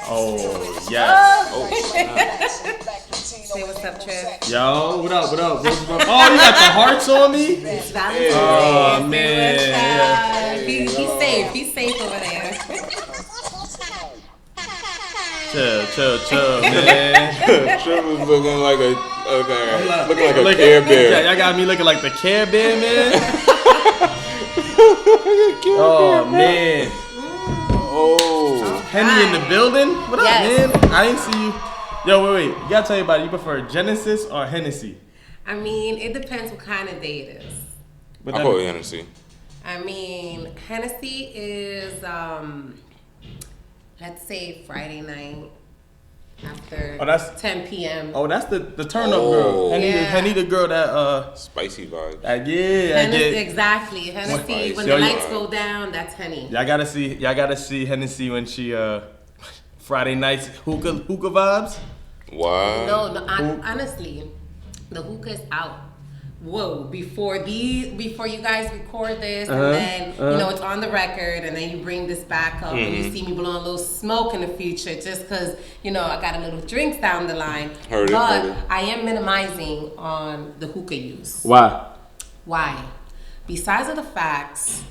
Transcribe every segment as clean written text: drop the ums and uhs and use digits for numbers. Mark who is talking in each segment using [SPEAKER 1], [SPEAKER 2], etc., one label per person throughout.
[SPEAKER 1] Oh, yes.
[SPEAKER 2] Oh.
[SPEAKER 3] Say what's up, Triv.
[SPEAKER 1] Yo, what up? Oh, you got the hearts on me?
[SPEAKER 3] It's Valentine's Day.
[SPEAKER 1] Oh,
[SPEAKER 3] Say
[SPEAKER 1] man.
[SPEAKER 3] what's up. He's safe. He's safe over there.
[SPEAKER 1] Chill, man.
[SPEAKER 2] Triv was looking like a Care Bear.
[SPEAKER 1] Y'all got me looking like the Care Bear, man. Oh, man.
[SPEAKER 2] Oh.
[SPEAKER 1] Henny in the building? What up,
[SPEAKER 3] Yes.
[SPEAKER 1] man? I didn't see you. Yo, wait. You gotta tell you about it. You prefer Genesis or Hennessy?
[SPEAKER 3] I mean, it depends what kind of day it is.
[SPEAKER 2] I'll call it Hennessy.
[SPEAKER 3] I mean, Hennessy is, let's say Friday night after 10 p.m.
[SPEAKER 1] Oh, that's the turn up girl. Henny the girl that
[SPEAKER 2] Spicy vibe.
[SPEAKER 3] Hennessy, exactly. Hennessy, when the lights go down, that's Henny.
[SPEAKER 1] Y'all gotta see Hennessy when she Friday nights hookah vibes.
[SPEAKER 2] Wow.
[SPEAKER 3] No, honestly, the hookah is out. Whoa! Before you guys record this, and then it's on the record, and then you bring this back up, and you see me blowing a little smoke in the future, just because I got a little drinks down the line.
[SPEAKER 2] Heard it.
[SPEAKER 3] I am minimizing on the hookah use.
[SPEAKER 1] Why?
[SPEAKER 3] Besides of the facts,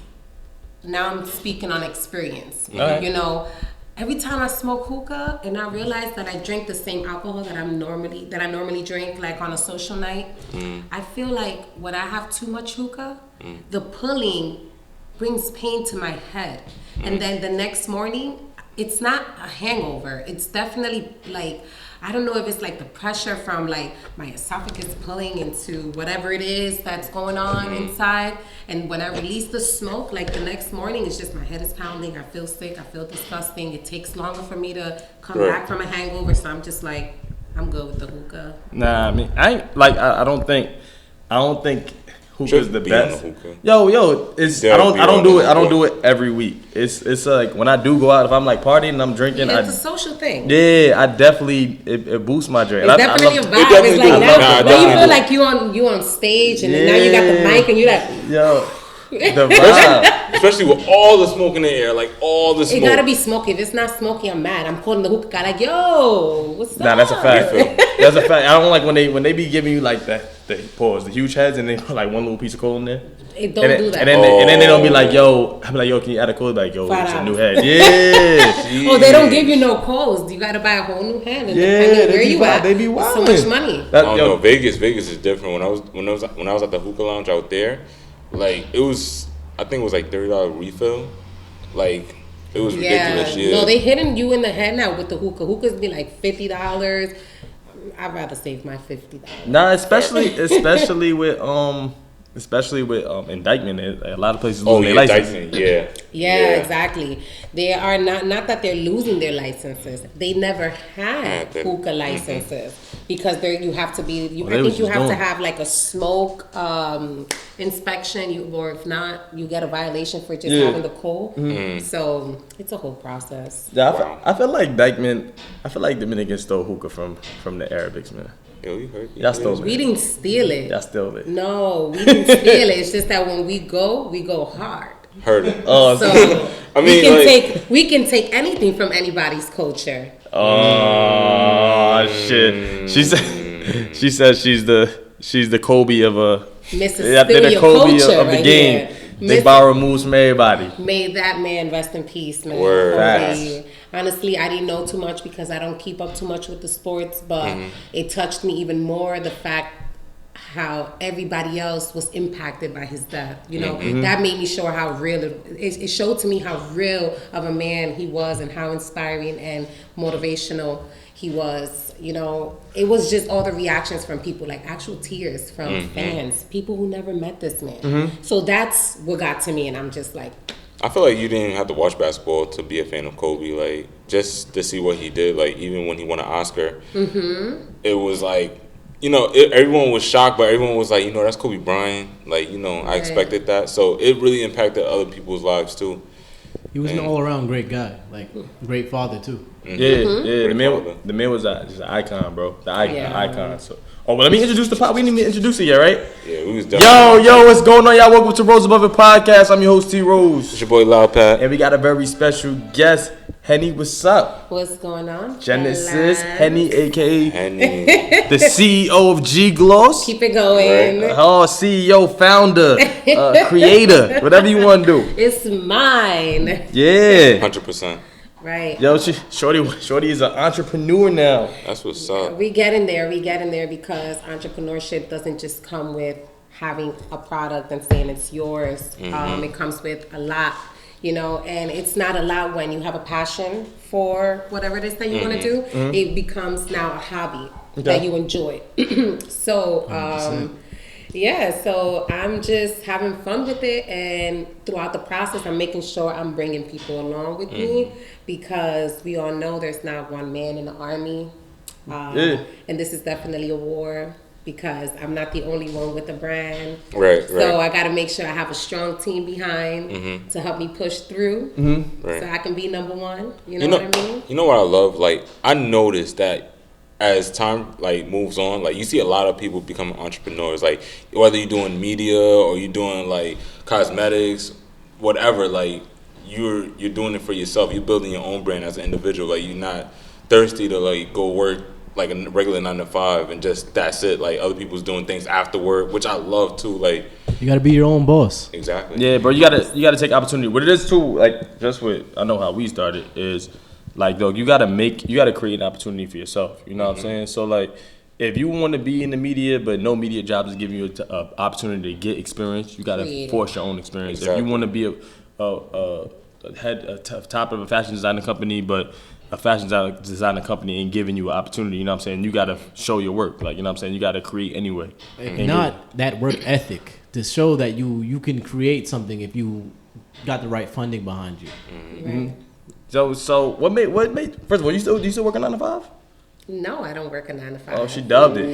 [SPEAKER 3] now I'm speaking on experience. Every time I smoke hookah and I realize that I drink the same alcohol that I normally drink, like on a social night, I feel like when I have too much hookah, the pulling brings pain to my head. And then the next morning, it's not a hangover. It's definitely like, I don't know if it's like the pressure from like my esophagus pulling into whatever it is that's going on inside. And when I release the smoke, like the next morning, it's just my head is pounding. I feel sick. I feel disgusting. It takes longer for me to come back from a hangover. So I'm just like, I'm good with the hookah.
[SPEAKER 1] Nah, I mean, I don't think hookah's the best.
[SPEAKER 2] Hookah.
[SPEAKER 1] Yo, I don't do it every week. It's like when I do go out, if I'm like partying and I'm drinking,
[SPEAKER 3] It's a social thing.
[SPEAKER 1] Yeah, I definitely it boosts my drink.
[SPEAKER 3] It's definitely a vibe. It's like now you feel like you on stage, and then now you got the mic, and you like
[SPEAKER 1] the vibe.
[SPEAKER 2] Especially with all the smoke in the air, like all the smoke.
[SPEAKER 3] It gotta be smoky. If it's not smoky, I'm mad. I'm calling the hookah guy like, yo, what's up?
[SPEAKER 1] Nah, that's a fact. That's a fact. I don't like when they be giving you like the huge heads, and they put like one little piece of coal in there.
[SPEAKER 3] Don't do that.
[SPEAKER 1] And then they don't be like, yo, I'm like, yo, can you add a coal? Like, yo, it's a new head. Yeah.
[SPEAKER 3] Oh, they don't give you no coals. You gotta buy a whole new head. And depending on where you at,
[SPEAKER 1] they be wild.
[SPEAKER 3] So much money.
[SPEAKER 2] I don't know. Vegas is different. When I was at the hookah lounge out there, like I think it was like $30 refill. Like it was ridiculous. Yeah.
[SPEAKER 3] No, they hitting you in the head now with the hookah. Hookahs be like $50. I'd rather save my $50.
[SPEAKER 1] Nah, especially with indictment. A lot of places lose their license.
[SPEAKER 3] Yeah, exactly. They are not that they're losing their licenses. They never had hookah licenses because you have to be. I think you have to have like a smoke inspection, or if not, you get a violation for just having the coal. So it's a whole process.
[SPEAKER 1] Yeah, I feel like Dominicans stole hookah from the Arabics, man.
[SPEAKER 2] Yo, you heard?
[SPEAKER 1] Y'all stole it.
[SPEAKER 3] We didn't steal it.
[SPEAKER 1] Y'all stole it.
[SPEAKER 3] No, we didn't steal it. It's just that when we go hard.
[SPEAKER 2] Heard it.
[SPEAKER 3] So
[SPEAKER 2] I mean,
[SPEAKER 3] we can take anything from anybody's culture.
[SPEAKER 1] Oh shit! She said she's the Kobe of a
[SPEAKER 3] Mississippi
[SPEAKER 1] Kobe
[SPEAKER 3] culture
[SPEAKER 1] of the
[SPEAKER 3] right
[SPEAKER 1] game.
[SPEAKER 3] Here.
[SPEAKER 1] They borrow moves from everybody.
[SPEAKER 3] May that man rest in peace, man.
[SPEAKER 2] Word.
[SPEAKER 3] Honestly, I didn't know too much because I don't keep up too much with the sports, but it touched me even more the fact how everybody else was impacted by his death. That made me show how real it showed to me how real of a man he was and how inspiring and motivational he was. It was just all the reactions from people, like actual tears from fans, people who never met this man. So that's what got to me, and I'm just like,
[SPEAKER 2] I feel like you didn't have to watch basketball to be a fan of Kobe. Like, just to see what he did, like, even when he won an Oscar, it was like, everyone was shocked, but everyone was like, that's Kobe Bryant. Like, I expected that. So it really impacted other people's lives, too.
[SPEAKER 4] He was an all-around great guy, like, great father, too.
[SPEAKER 1] Yeah. The man was just an icon, bro. The icon. So. Oh, well, let me introduce the pod. We didn't even introduce it yet, right?
[SPEAKER 2] Yeah, we was done.
[SPEAKER 1] Yo, what's going on, y'all? Welcome to Rose Above It podcast. I'm your host, T. Rose.
[SPEAKER 2] It's your boy, Loud Pat.
[SPEAKER 1] And we got a very special guest, Henny, what's up?
[SPEAKER 3] What's going on?
[SPEAKER 1] Genesis,
[SPEAKER 3] fellas?
[SPEAKER 1] Henny, aka
[SPEAKER 2] Henny.
[SPEAKER 1] the CEO of G-Gloss.
[SPEAKER 3] Keep it going.
[SPEAKER 2] Right.
[SPEAKER 1] Oh, CEO, founder, creator, whatever you want to do.
[SPEAKER 3] It's mine.
[SPEAKER 1] Yeah.
[SPEAKER 2] 100%.
[SPEAKER 3] Right.
[SPEAKER 1] Yo, Shorty is an entrepreneur now.
[SPEAKER 2] That's what's up.
[SPEAKER 3] We get in there because entrepreneurship doesn't just come with having a product and saying it's yours. It comes with a lot, and it's not a lot when you have a passion for whatever it is that you want to do. It becomes now a hobby that you enjoy. So, so I'm just having fun with it, and throughout the process, I'm making sure I'm bringing people along with me, because we all know there's not one man in the army, and this is definitely a war, because I'm not the only one with the brand.
[SPEAKER 2] Right.
[SPEAKER 3] So I got to make sure I have a strong team behind to help me push through, so I can be number one. You know what I mean?
[SPEAKER 2] You know what I love? Like, I noticed that as time moves on, you see a lot of people become entrepreneurs. Like, whether you're doing media or you're doing cosmetics, whatever. You're doing it for yourself. You're building your own brand as an individual. You're not thirsty to go work a regular 9 to 5 and just that's it. Other people's doing things after work, which I love too.
[SPEAKER 4] You gotta be your own boss.
[SPEAKER 2] Exactly.
[SPEAKER 1] Yeah, bro, you gotta take opportunity. What it is too, just with I know how we started is you gotta create an opportunity for yourself. You know what I'm saying? So if you want to be in the media, but no media jobs is giving you an opportunity to get experience, you gotta force your own experience.
[SPEAKER 2] Exactly.
[SPEAKER 1] If you want to be top of a fashion designer company, but a fashion designer company ain't giving you an opportunity, you know what I'm saying? You gotta show your work, you know what I'm saying? You gotta create anyway.
[SPEAKER 4] Not that work ethic to show that you can create something if you got the right funding behind you.
[SPEAKER 3] Right.
[SPEAKER 1] So what made first of all, do you still work a 9 to 5?
[SPEAKER 3] No, I don't work a 9 to 5.
[SPEAKER 1] Oh, she dubbed it.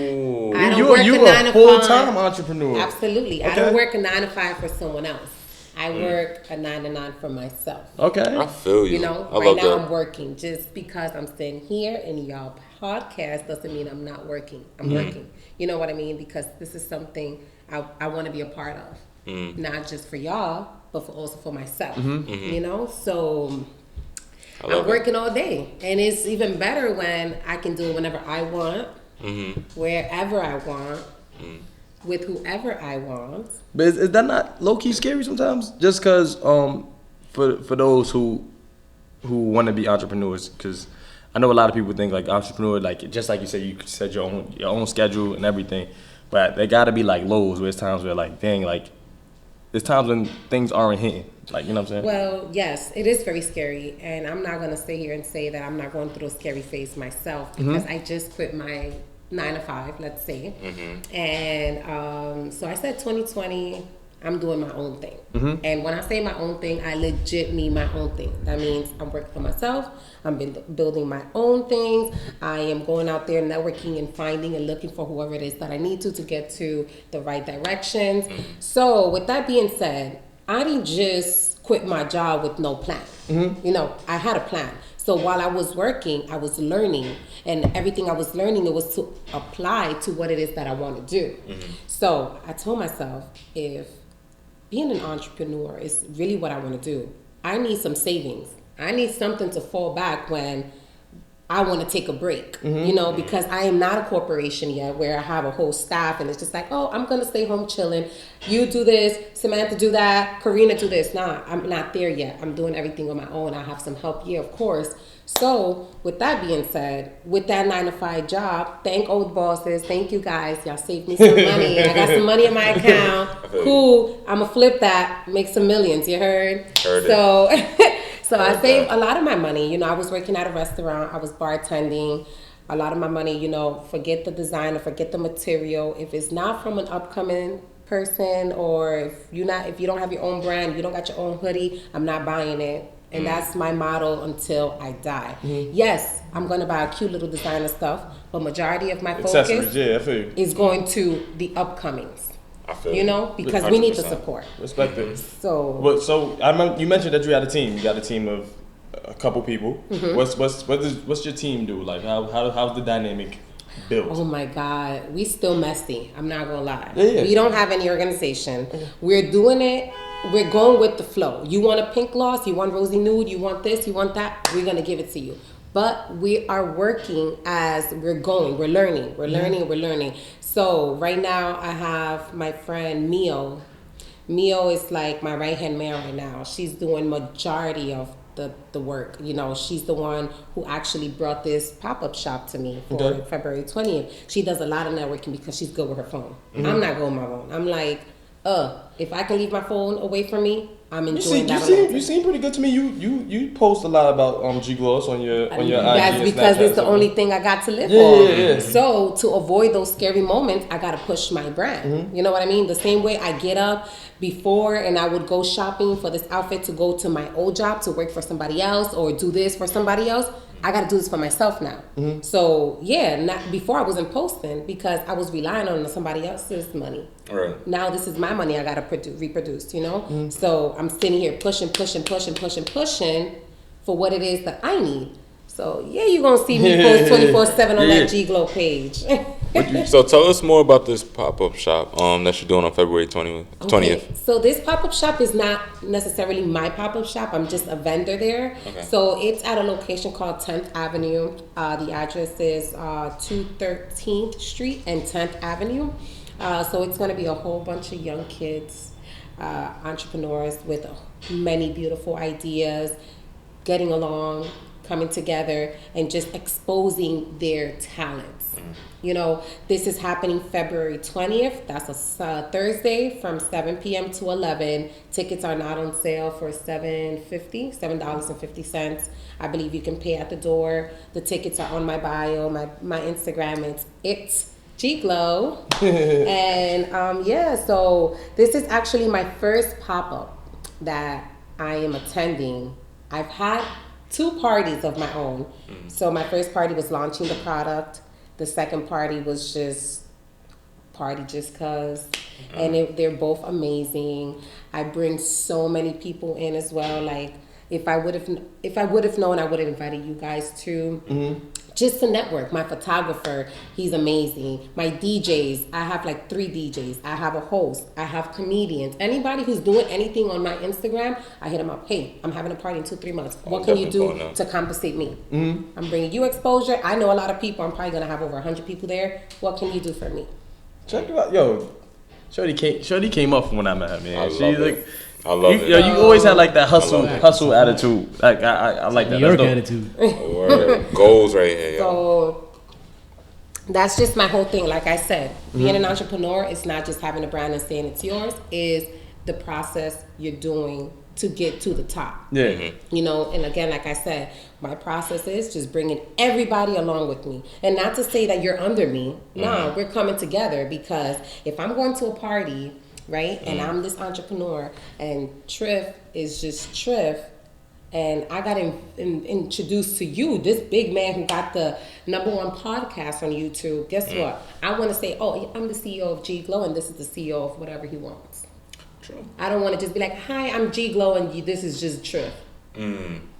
[SPEAKER 3] I don't work
[SPEAKER 1] you
[SPEAKER 3] a 9 to
[SPEAKER 1] a full
[SPEAKER 3] 5.
[SPEAKER 1] time entrepreneur.
[SPEAKER 3] Absolutely.
[SPEAKER 1] Okay.
[SPEAKER 3] I don't work a 9 to 5 for someone else. I work a 9 to 9 for myself.
[SPEAKER 1] Okay.
[SPEAKER 2] I feel you. I
[SPEAKER 3] Right
[SPEAKER 2] love
[SPEAKER 3] now
[SPEAKER 2] that.
[SPEAKER 3] I'm working. Just because I'm sitting here in y'all podcast doesn't mean I'm not working. I'm working. You know what I mean? Because this is something I want to be a part of. Not just for y'all, but also for myself. So I'm working all day. And it's even better when I can do it whenever I want, wherever I want, with whoever I want.
[SPEAKER 1] But is that not low key scary sometimes? Just because for those who want to be entrepreneurs, because I know a lot of people think entrepreneur just like you said, you set your own schedule and everything, but there gotta be lows where it's times where there's times when things aren't hitting. You know what I'm saying?
[SPEAKER 3] Well, yes, it is very scary, and I'm not gonna sit here and say that I'm not going through a scary phase myself, because I just quit my 9 to 5, let's say, and so I said 2020, I'm doing my own thing, and when I say my own thing, I legit mean my own thing. That means I'm working for myself. I'm building my own things. I am going out there networking and finding and looking for whoever it is that I need to get to the right directions. So with that being said, I didn't just quit my job with no plan. I had a plan. So while I was working, I was learning, and everything I was learning, it was to apply to what it is that I want to do. So I told myself, if being an entrepreneur is really what I want to do, I need some savings. I need something to fall back when I want to take a break, because I am not a corporation yet where I have a whole staff and it's just I'm going to stay home chilling. You do this, Samantha do that, Karina do this. Nah, I'm not there yet. I'm doing everything on my own. I have some help here, of course. So with that being said, with that 9 to 5 job, thank old bosses. Thank you guys. Y'all saved me some money. I got some money in my account. Cool. I'm going to flip that, make some millions. You heard?
[SPEAKER 2] Heard
[SPEAKER 3] so,
[SPEAKER 2] it.
[SPEAKER 3] So I saved a lot of my money. I was working at a restaurant. I was bartending. A lot of my money, forget the designer, forget the material. If it's not from an upcoming person, or if you don't have your own brand, you don't got your own hoodie, I'm not buying it. And that's my motto until I die. Yes, I'm going to buy a cute little designer stuff, but majority of my focus is going to the upcomings.
[SPEAKER 2] I feel
[SPEAKER 3] because we need the support.
[SPEAKER 1] Respect it.
[SPEAKER 3] So
[SPEAKER 1] you mentioned that you had a team. You got a team of a couple people. What's your team do? How's the dynamic built?
[SPEAKER 3] Oh my God, we still messy. I'm not gonna lie.
[SPEAKER 1] Yeah.
[SPEAKER 3] We don't have any organization. We're doing it we're going with the flow. You want a pink gloss, you want rosy nude, you want this, you want that, we're gonna give it to you. But we are working as we're going. We're learning. So right now I have my friend Mio. Mio is like my right-hand man right now. She's doing majority of the work. You know, she's the one who actually brought this pop-up shop to me for February 20th. She does a lot of networking because she's good with her phone. I'm not good with my phone. I'm like, if I can leave my phone away from me, I'm enjoying that.
[SPEAKER 1] You seem pretty good to me. You post a lot about G-Gloss on your IG.
[SPEAKER 3] That's because it's the only thing I got to live on. Yeah. So to avoid those scary moments, I got to push my brand. You know what I mean? The same way I get up before and I would go shopping for this outfit to go to my old job to work for somebody else or do this for somebody else. I got to do this for myself now. So before I wasn't posting because I was relying on somebody else's money.
[SPEAKER 2] Right.
[SPEAKER 3] Now this is my money. I got to reproduce, you know? So I'm sitting here pushing for what it is that I need. So yeah, you're going to see me post 24/7 on that G-Glow page.
[SPEAKER 2] So tell us more about this pop-up shop that you're doing on February 20th.
[SPEAKER 3] Okay. So this pop-up shop is not necessarily my pop-up shop. I'm just a vendor there. Okay. So it's at a location called 10th Avenue. The address is 213th Street and 10th Avenue. So it's going to be a whole bunch of young kids, entrepreneurs with many beautiful ideas, getting along, coming together, and just exposing their talents. You know, this is happening February 20th. That's a Thursday from 7 p.m. to 11. Tickets are not on sale for $7.50. I believe you can pay at the door. The tickets are on my bio, my Instagram. It's G-Glow. And so this is actually my first pop-up that I am attending. I've had 2 parties of my own. So my first party was launching the product. The second party was just cause. And they're both amazing. I bring so many people in as well. Like if I would have known, I would have invited you guys too. Just to network. My photographer, he's amazing. My DJs, I have like 3 DJs. I have a host. I have comedians. Anybody who's doing anything on my Instagram, I hit them up. Hey, I'm having a party in 2-3 months. What can you do to compensate me? I'm bringing you exposure. I know a lot of people. I'm probably going to have over 100 people there. What can you do for me?
[SPEAKER 1] Check it out. Yo, Shorty came up from when I met her, man.
[SPEAKER 2] I love it.
[SPEAKER 1] Yo, you always had like that hustle attitude. Like I like that.
[SPEAKER 4] New York attitude.
[SPEAKER 2] Goals right here, yo.
[SPEAKER 3] So that's just my whole thing. Like I said, being an entrepreneur is not just having a brand and saying it's yours. Is the process you're doing to get to the top.
[SPEAKER 1] Yeah.
[SPEAKER 3] You know, and again, like I said, my process is just bringing everybody along with me. And not to say that you're under me. No, we're coming together because if I'm going to a party, right, and I'm this entrepreneur and Triff is just Triff, and I got introduced to you, this big man who got the #1 podcast on YouTube. Guess what? I want to say, I'm the CEO of G-Glow, and this is the CEO of whatever he wants. True. I don't want to just be like, hi, I'm G-Glow, and this is just Triff.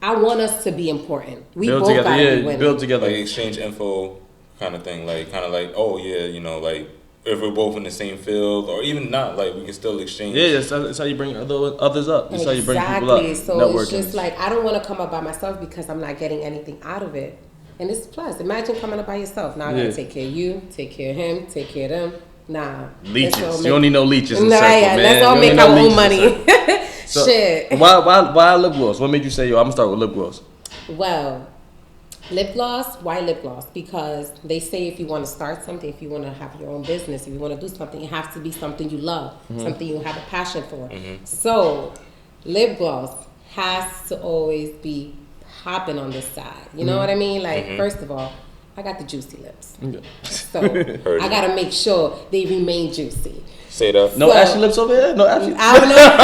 [SPEAKER 3] I want us to be important. We
[SPEAKER 1] build
[SPEAKER 3] both
[SPEAKER 1] together,
[SPEAKER 3] gotta be winning.
[SPEAKER 1] build together,
[SPEAKER 2] like exchange info, kind of thing. Like oh yeah, you know, like if we're both in the same field, or even not, like we can still exchange.
[SPEAKER 1] Yeah, that's how you bring others up. That's how you bring people up.
[SPEAKER 3] So networking. It's just like I don't want to come up by myself because I'm not getting anything out of it. And it's plus. Imagine coming up by yourself. Now I gotta take care of you, take care of him, take care of them. Nah,
[SPEAKER 1] leeches. You don't need no leeches.
[SPEAKER 3] Nah, yeah, let's all make our own money.
[SPEAKER 1] So,
[SPEAKER 3] shit.
[SPEAKER 1] Why lip gloss? What made you say, yo, I'm gonna start with lip gloss?
[SPEAKER 3] Well, lip gloss. Why lip gloss? Because they say if you want to start something, if you want to have your own business, if you want to do something, it has to be something you love, something you have a passion for. So, lip gloss has to always be popping on this side. You know what I mean? Like, first of all, I got the juicy lips. So, I got to make sure they remain juicy.
[SPEAKER 2] Say that.
[SPEAKER 1] No ashy lips over here? No ashy?
[SPEAKER 3] I don't know.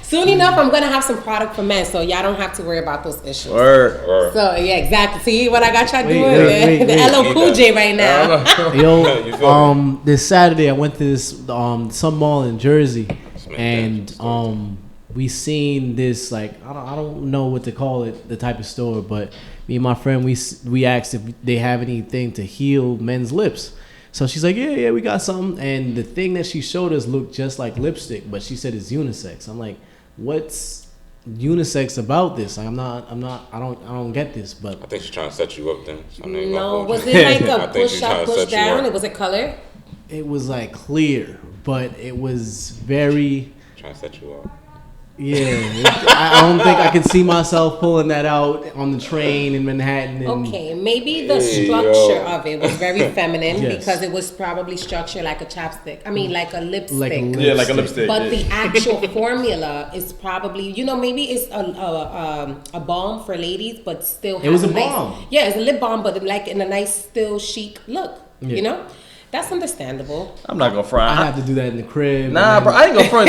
[SPEAKER 3] Soon enough, I'm going to have some product for men, so y'all don't have to worry about those issues.
[SPEAKER 2] Word.
[SPEAKER 3] So, yeah, exactly. See what I got y'all doing? The LL Cool J right now.
[SPEAKER 4] Yo, this Saturday, I went to this some mall in Jersey, and we seen this, like, I don't know what to call it, the type of store, but me and my friend, we asked if they have anything to heal men's lips. So she's like, yeah, we got something. And the thing that she showed us looked just like lipstick, but she said it's unisex. I'm like, what's unisex about this? I don't get this. But
[SPEAKER 2] I think she's trying to set you up then.
[SPEAKER 3] No, was it like a push up, push down? It was a color?
[SPEAKER 4] It was like clear, but it was very...
[SPEAKER 2] Trying to set you up.
[SPEAKER 4] Yeah, I don't think I can see myself pulling that out on the train in Manhattan.
[SPEAKER 3] Okay, maybe the structure of it was very feminine because it was probably structured like a chapstick. I mean, like a lipstick.
[SPEAKER 4] Like
[SPEAKER 1] a lipstick.
[SPEAKER 3] But the actual formula is probably, maybe it's a balm for ladies, but still has
[SPEAKER 4] it was a
[SPEAKER 3] nice,
[SPEAKER 4] balm.
[SPEAKER 3] Yeah, it's a lip balm, but like in a nice, still chic look. Yeah. That's understandable.
[SPEAKER 1] I'm not gonna front.
[SPEAKER 4] I have to do that in the crib.
[SPEAKER 1] Nah, bro, I ain't gonna front.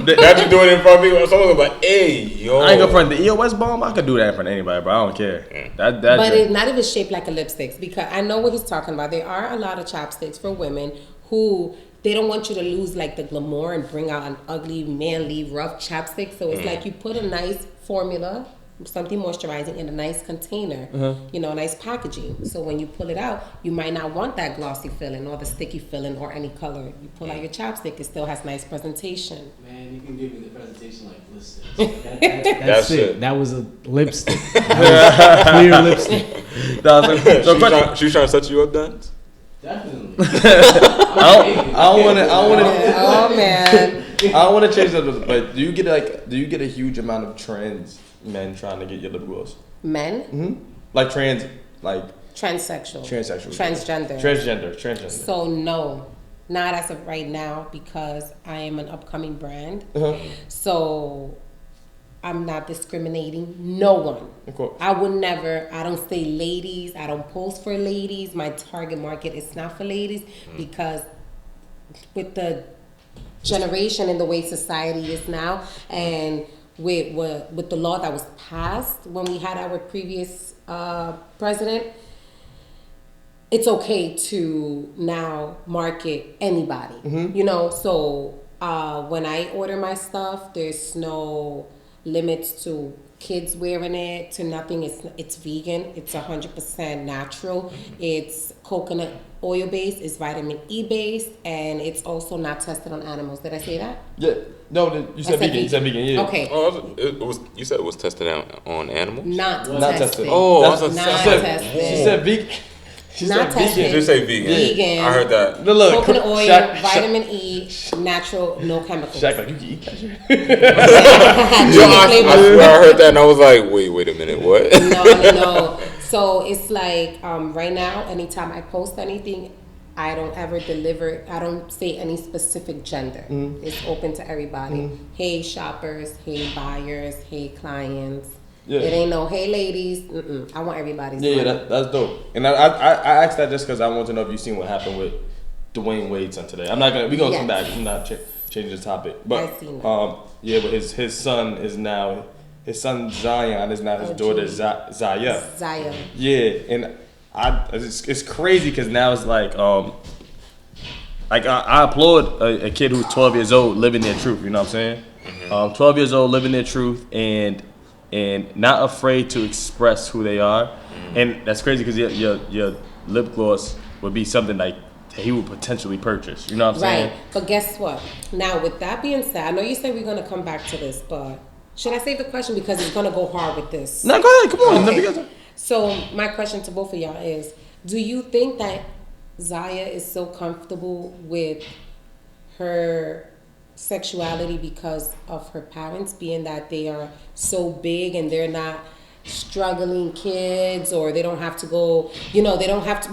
[SPEAKER 2] That you doing it in front of me? Someone like, hey, yo.
[SPEAKER 1] I ain't gonna front the EOS bomb. I could do that in front of anybody, bro. I don't care.
[SPEAKER 3] But it's not even shaped like a lipstick, because I know what he's talking about. There are a lot of chapsticks for women who they don't want you to lose like the glamour and bring out an ugly, manly, rough chapstick. So it's like you put a nice formula, something moisturizing in a nice container, nice packaging. So when you pull it out, you might not want that glossy filling or the sticky filling or any color. You pull out your chapstick, it still has nice presentation.
[SPEAKER 4] Man, you can give me the presentation like lipstick. That's it. That was a lipstick. Clear lipstick.
[SPEAKER 2] She's trying to set you up, then?
[SPEAKER 4] Definitely.
[SPEAKER 1] I don't want to.
[SPEAKER 3] Oh man.
[SPEAKER 1] I don't want to change that. But do you get a huge amount of trans men trying to get your lip gloss?
[SPEAKER 3] Men?
[SPEAKER 1] Mm-hmm. Like
[SPEAKER 3] transsexual.
[SPEAKER 1] Transgender.
[SPEAKER 3] So no, not as of right now, because I am an upcoming brand. So I'm not discriminating no one.
[SPEAKER 1] Of course.
[SPEAKER 3] I would never. I don't say ladies. I don't post for ladies. My target market is not for ladies, because with the generation and the way society is now, and with the law that was passed when we had our previous president, it's okay to now market anybody. So when I order my stuff, there's no limits to kids wearing it, to nothing. It's vegan. It's 100% natural. It's coconut oil based. It's vitamin E based, and it's also not tested on animals. Did I say that?
[SPEAKER 1] Yeah. No, you said vegan. You said vegan. Yeah.
[SPEAKER 3] Okay.
[SPEAKER 2] You said it was tested on animals?
[SPEAKER 3] Not tested.
[SPEAKER 2] Oh,
[SPEAKER 3] not tested.
[SPEAKER 1] She said vegan. She
[SPEAKER 3] not
[SPEAKER 1] said
[SPEAKER 3] tested.
[SPEAKER 1] vegan.
[SPEAKER 2] She say vegan.
[SPEAKER 3] Vegan.
[SPEAKER 2] I heard that.
[SPEAKER 1] Look,
[SPEAKER 3] coconut oil, vitamin E, natural, no chemicals.
[SPEAKER 1] Shaq, like, you can eat that shit.
[SPEAKER 2] I swear I heard that and I was like, wait a minute, what?
[SPEAKER 3] No. So it's like right now, anytime I post anything, I don't ever deliver. I don't say any specific gender. It's open to everybody. Hey shoppers, hey buyers, hey clients. Yeah. It ain't no hey ladies. I want everybody's money.
[SPEAKER 1] That's dope. And I asked that just because I want to know if you've seen what happened with Dwayne Wade's son today. We're gonna come back. I'm not changing the topic. But
[SPEAKER 3] I've seen that.
[SPEAKER 1] but his son Zion is now his daughter Zaya. Yeah, and it's crazy because now it's like I applaud a kid who's 12 years old living their truth. You know what I'm saying? 12 years old living their truth and not afraid to express who they are. And that's crazy because your lip gloss would be something like he would potentially purchase. You know what I'm saying?
[SPEAKER 3] Right. But guess what? Now, with that being said, I know you said we're going to come back to this, but should I save the question because it's going to go hard with this?
[SPEAKER 1] No, go ahead. Come on.
[SPEAKER 3] Okay. So my question to both of y'all is, do you think that Zaya is so comfortable with her sexuality because of her parents, being that they are so big and they're not struggling kids, or they don't have to go,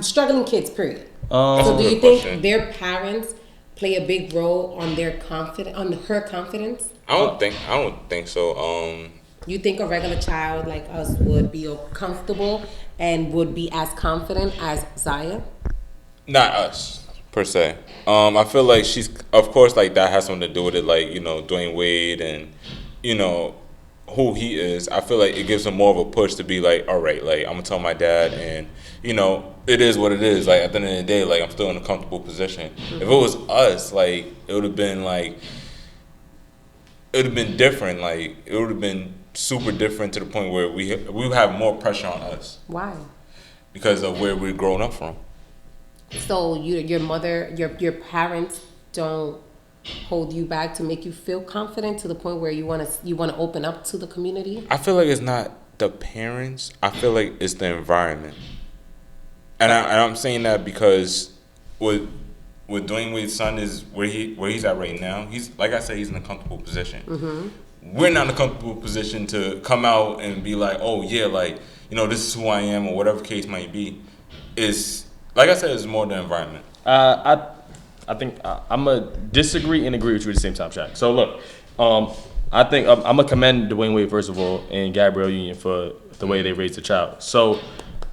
[SPEAKER 3] struggling kids, period. So do you think their parents play a big role on her confidence?
[SPEAKER 2] I don't think so.
[SPEAKER 3] You think a regular child like us would be comfortable and would be as confident as Zaya?
[SPEAKER 2] Not us, per se. I feel like she's, of course, like that has something to do with it, like, Dwayne Wade and, who he is. I feel like it gives him more of a push to be like, all right, like, I'm going to tell my dad and, it is what it is. Like, at the end of the day, like, I'm still in a comfortable position. If it was us, like, it would have been different. Like, it would have been super different to the point where we would have more pressure on us.
[SPEAKER 3] Why?
[SPEAKER 2] because of where we're growing up from.
[SPEAKER 3] So your mother, your parents don't hold you back to make you feel confident to the point where you want to open up to the community?
[SPEAKER 2] I feel like it's not the parents. I feel like it's the environment. And I'm saying that because with Dwayne Wade's son is where he's at right now. He's, like I said, he's in a comfortable position. Mm-hmm. We're not in a comfortable position to come out and be like, oh yeah, like, you know, this is who I am, or whatever case might be. Is, like I said, it's more the environment.
[SPEAKER 1] I think I'm gonna disagree and agree with you at the same time, Shaq. So look, I think I'm gonna commend Dwayne Wade first of all and Gabrielle Union for the way they raised the child. So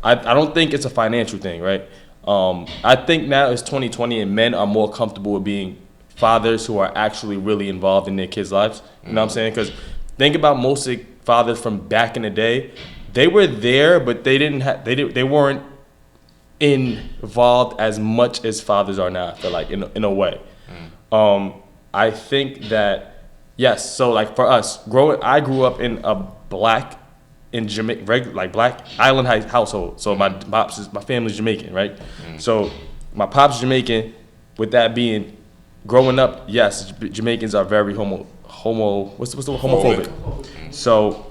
[SPEAKER 1] I don't think it's a financial thing, right? I think now it's 2020 and men are more comfortable with being fathers who are actually really involved in their kids' lives. You know what I'm saying? Because think about most fathers from back in the day. They were there, but they weren't involved as much as fathers are now. I feel like in a way. I think that yes. So like for us, I grew up in a black black island household. So my family's Jamaican, right? So my pop's Jamaican. With that being, growing up, yes, Jamaicans are very what's the homophobic. So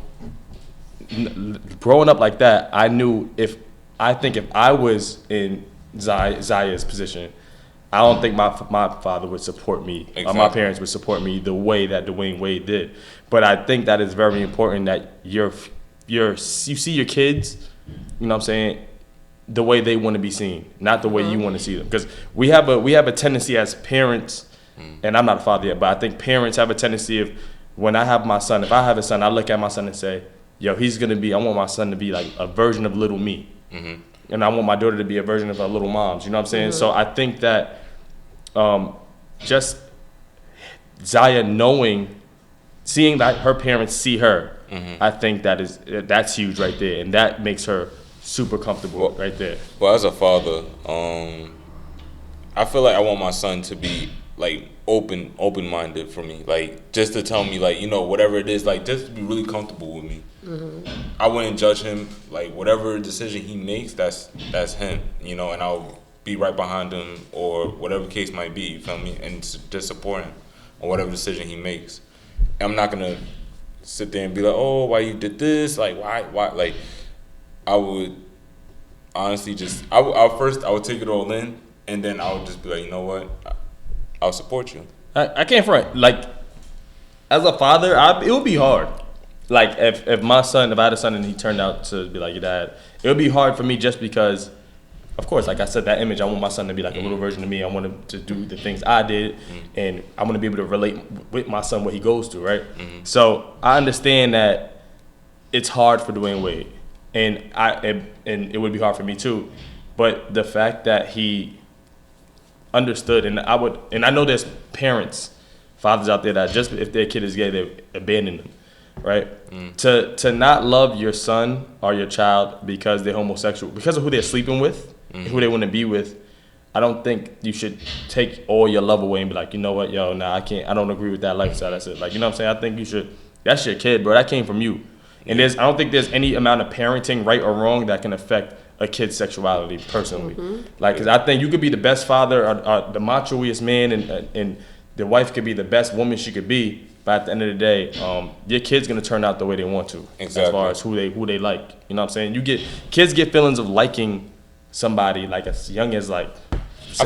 [SPEAKER 1] growing up like that, I knew if I was in Zaya's position, I don't think my father would support me. Exactly. Or my parents would support me the way that Dwayne Wade did. But I think that it's very important that you see your kids, you know what I'm saying, the way they want to be seen, not the way you want to see them. Because we have a tendency as parents, and I'm not a father yet, but I think parents have a tendency of, when I have my son, if I have a son, I look at my son and say, yo, I want my son to be like a version of little me. Mm-hmm. And I want my daughter to be a version of her little moms. You know what I'm saying? Mm-hmm. So I think that just Zaya seeing that her parents see her, I think that's huge right there. And that makes her super comfortable right there.
[SPEAKER 2] Well, as a father, I feel like I want my son to be like open-minded for me. Like, just to tell me, like, you know, whatever it is, like, just to be really comfortable with me. Mm-hmm. I wouldn't judge him. Like, whatever decision he makes, that's him, you know, and I'll be right behind him, or whatever case might be, you feel me, and just support him on whatever decision he makes. I'm not gonna sit there and be like, oh, why you did this, like, why, like, I would honestly just, I would take it all in, and then I would just be like, you know what, I'll support you.
[SPEAKER 1] I can't front. Like, as a father, it would be hard. Like, if I had a son and he turned out to be like your dad, it would be hard for me just because, of course, like I said, that image, I want my son to be like a little version of me. I want him to do the things I did, and I want to be able to relate with my son what he goes through, right? Mm-hmm. So I understand that it's hard for Dwayne Wade, and it would be hard for me too. But the fact that he understood, and I know there's fathers out there that just if their kid is gay, they abandon them, right? To not love your son or your child because they're homosexual, because of who they're sleeping with, who they want to be with, I don't think you should take all your love away and be like, you know what, yo, nah, I don't agree with that lifestyle. That's it. Like, you know what I'm saying? I think you should, that's your kid, bro. That came from you. And I don't think there's any amount of parenting, right or wrong, that can affect a kid's sexuality personally. Like, because I think you could be the best father or the machoiest man, and the wife could be the best woman she could be, but at the end of the day, your kid's gonna turn out the way they want to. Exactly. As far as who they like. You know what I'm saying? Kids get feelings of liking somebody like as young as like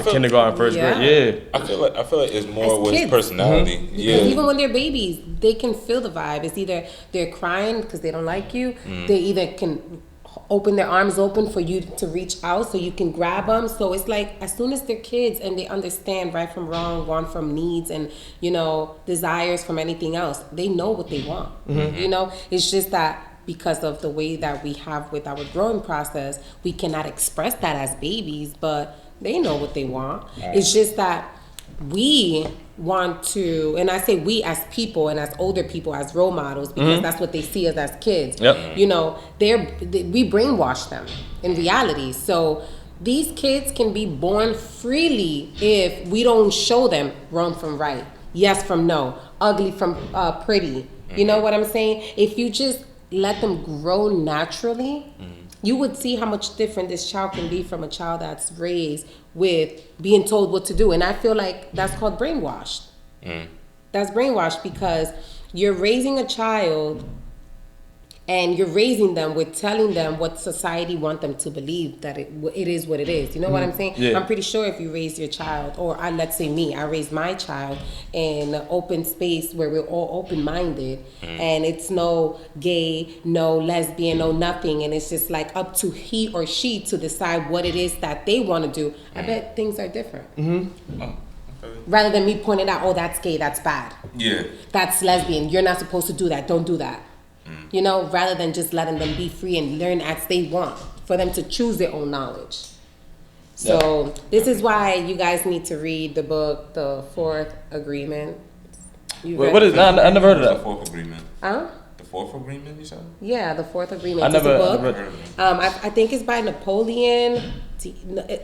[SPEAKER 1] kindergarten, first grade. Yeah.
[SPEAKER 2] I feel like it's more with his personality. Mm-hmm. Yeah.
[SPEAKER 3] Because even when they're babies, they can feel the vibe. It's either they're crying because they don't like you. They either can open their arms open for you to reach out so you can grab them. So it's like, as soon as they're kids and they understand right from wrong, want from needs, and, you know, desires from anything else, they know what they want. Mm-hmm. You know, it's just that because of the way that we have with our growing process, we cannot express that as babies, but they know what they want. Right. It's just that we want to, and I say we as people and as older people, as role models, because that's what they see us as kids. Yep. You know, we brainwash them in reality. So these kids can be born freely if we don't show them wrong from right, yes from no, ugly from pretty. You know what I'm saying? If you just let them grow naturally you would see how much different this child can be from a child that's raised with being told what to do. And I feel like that's called brainwashed. That's brainwashed because you're raising a child and you're raising them with telling them what society want them to believe, that it is what it is. You know what I'm saying?
[SPEAKER 1] Yeah.
[SPEAKER 3] I'm pretty sure if you raise your child, or let's say me, I raised my child in an open space where we're all open-minded, and it's no gay, no lesbian, no nothing, and it's just like up to he or she to decide what it is that they want to do. I bet things are different. Rather than me pointing out, oh, that's gay, that's bad.
[SPEAKER 2] Yeah.
[SPEAKER 3] That's lesbian, you're not supposed to do that, don't do that. You know, rather than just letting them be free and learn as they want, for them to choose their own knowledge. So this is why you guys need to read the book, The Fourth Agreement.
[SPEAKER 1] What is that? I never heard of
[SPEAKER 2] The
[SPEAKER 1] that.
[SPEAKER 2] Fourth Agreement.
[SPEAKER 3] Huh?
[SPEAKER 2] The Fourth Agreement, you said?
[SPEAKER 3] Yeah, The Fourth Agreement.
[SPEAKER 1] I never
[SPEAKER 3] it's a book.
[SPEAKER 1] heard of it.
[SPEAKER 3] I think it's by Napoleon.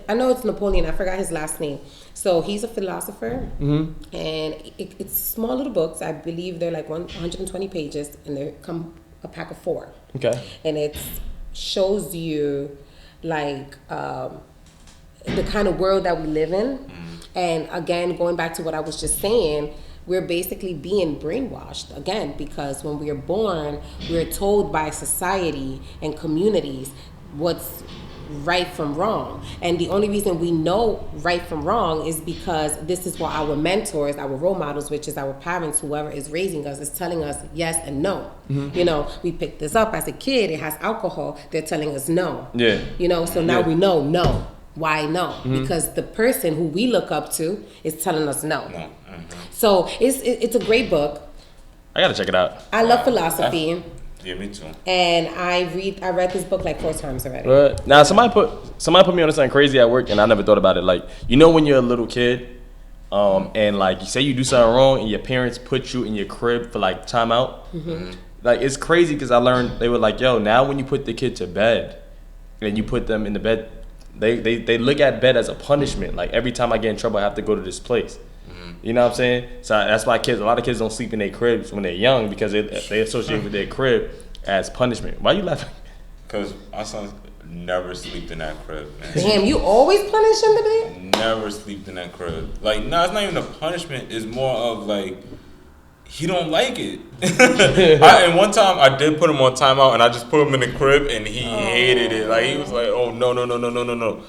[SPEAKER 3] I know it's Napoleon. I forgot his last name. So he's a philosopher, and it's small little books. I believe they're like 120 pages, and they come a pack of 4.
[SPEAKER 1] Okay.
[SPEAKER 3] And it shows you like the kind of world that we live in. And again, going back to what I was just saying, we're basically being brainwashed again, because when we are born, we're told by society and communities what's right from wrong. And the only reason we know right from wrong is because this is what our mentors, our role models, which is our parents, whoever is raising us, is telling us yes and no. You know, we picked this up as a kid, it has alcohol, they're telling us no.
[SPEAKER 1] Yeah.
[SPEAKER 3] You know, so now we know no. Why no? Because the person who we look up to is telling us no. So it's a great book.
[SPEAKER 1] I gotta check it out.
[SPEAKER 3] I love philosophy.
[SPEAKER 2] Yeah, me too.
[SPEAKER 3] And I read this book like 4 times already.
[SPEAKER 1] Right. Now somebody put me on something crazy at work, and I never thought about it. Like, you know, when you're a little kid, and like you say you do something wrong, and your parents put you in your crib for like timeout. Like, it's crazy because I learned they were like, yo, now when you put the kid to bed, and you put them in the bed, they look at bed as a punishment. Like, every time I get in trouble, I have to go to this place. You know what I'm saying? So that's why a lot of kids don't sleep in their cribs when they're young, because they associate with their crib as punishment. Why you laughing?
[SPEAKER 2] Because my son never slept in that crib, man.
[SPEAKER 3] Damn, you always punish him today?
[SPEAKER 2] Never slept in that crib. Like, no, it's not even a punishment. It's more of like, he don't like it. And one time I did put him on timeout, and I just put him in the crib, and he hated it. Like, he was like, oh, no.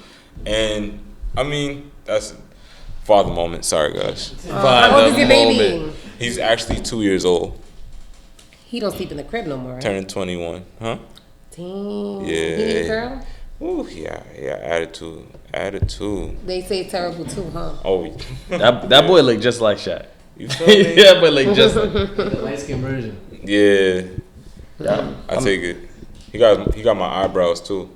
[SPEAKER 2] And I mean, that's father moment. Sorry, guys.
[SPEAKER 3] How old is your baby?
[SPEAKER 2] He's actually 2 years old.
[SPEAKER 3] He don't sleep in the crib no more, right?
[SPEAKER 2] Turning 21. Huh?
[SPEAKER 3] Damn.
[SPEAKER 2] Yeah.
[SPEAKER 3] He need a girl?
[SPEAKER 2] Ooh, yeah. Attitude.
[SPEAKER 3] They say terrible too, huh?
[SPEAKER 2] Oh,
[SPEAKER 1] That boy look just like Shaq.
[SPEAKER 2] you feel me?
[SPEAKER 1] Yeah, but like just like.
[SPEAKER 4] The light skin version.
[SPEAKER 2] Yeah. I take it. He got my eyebrows too.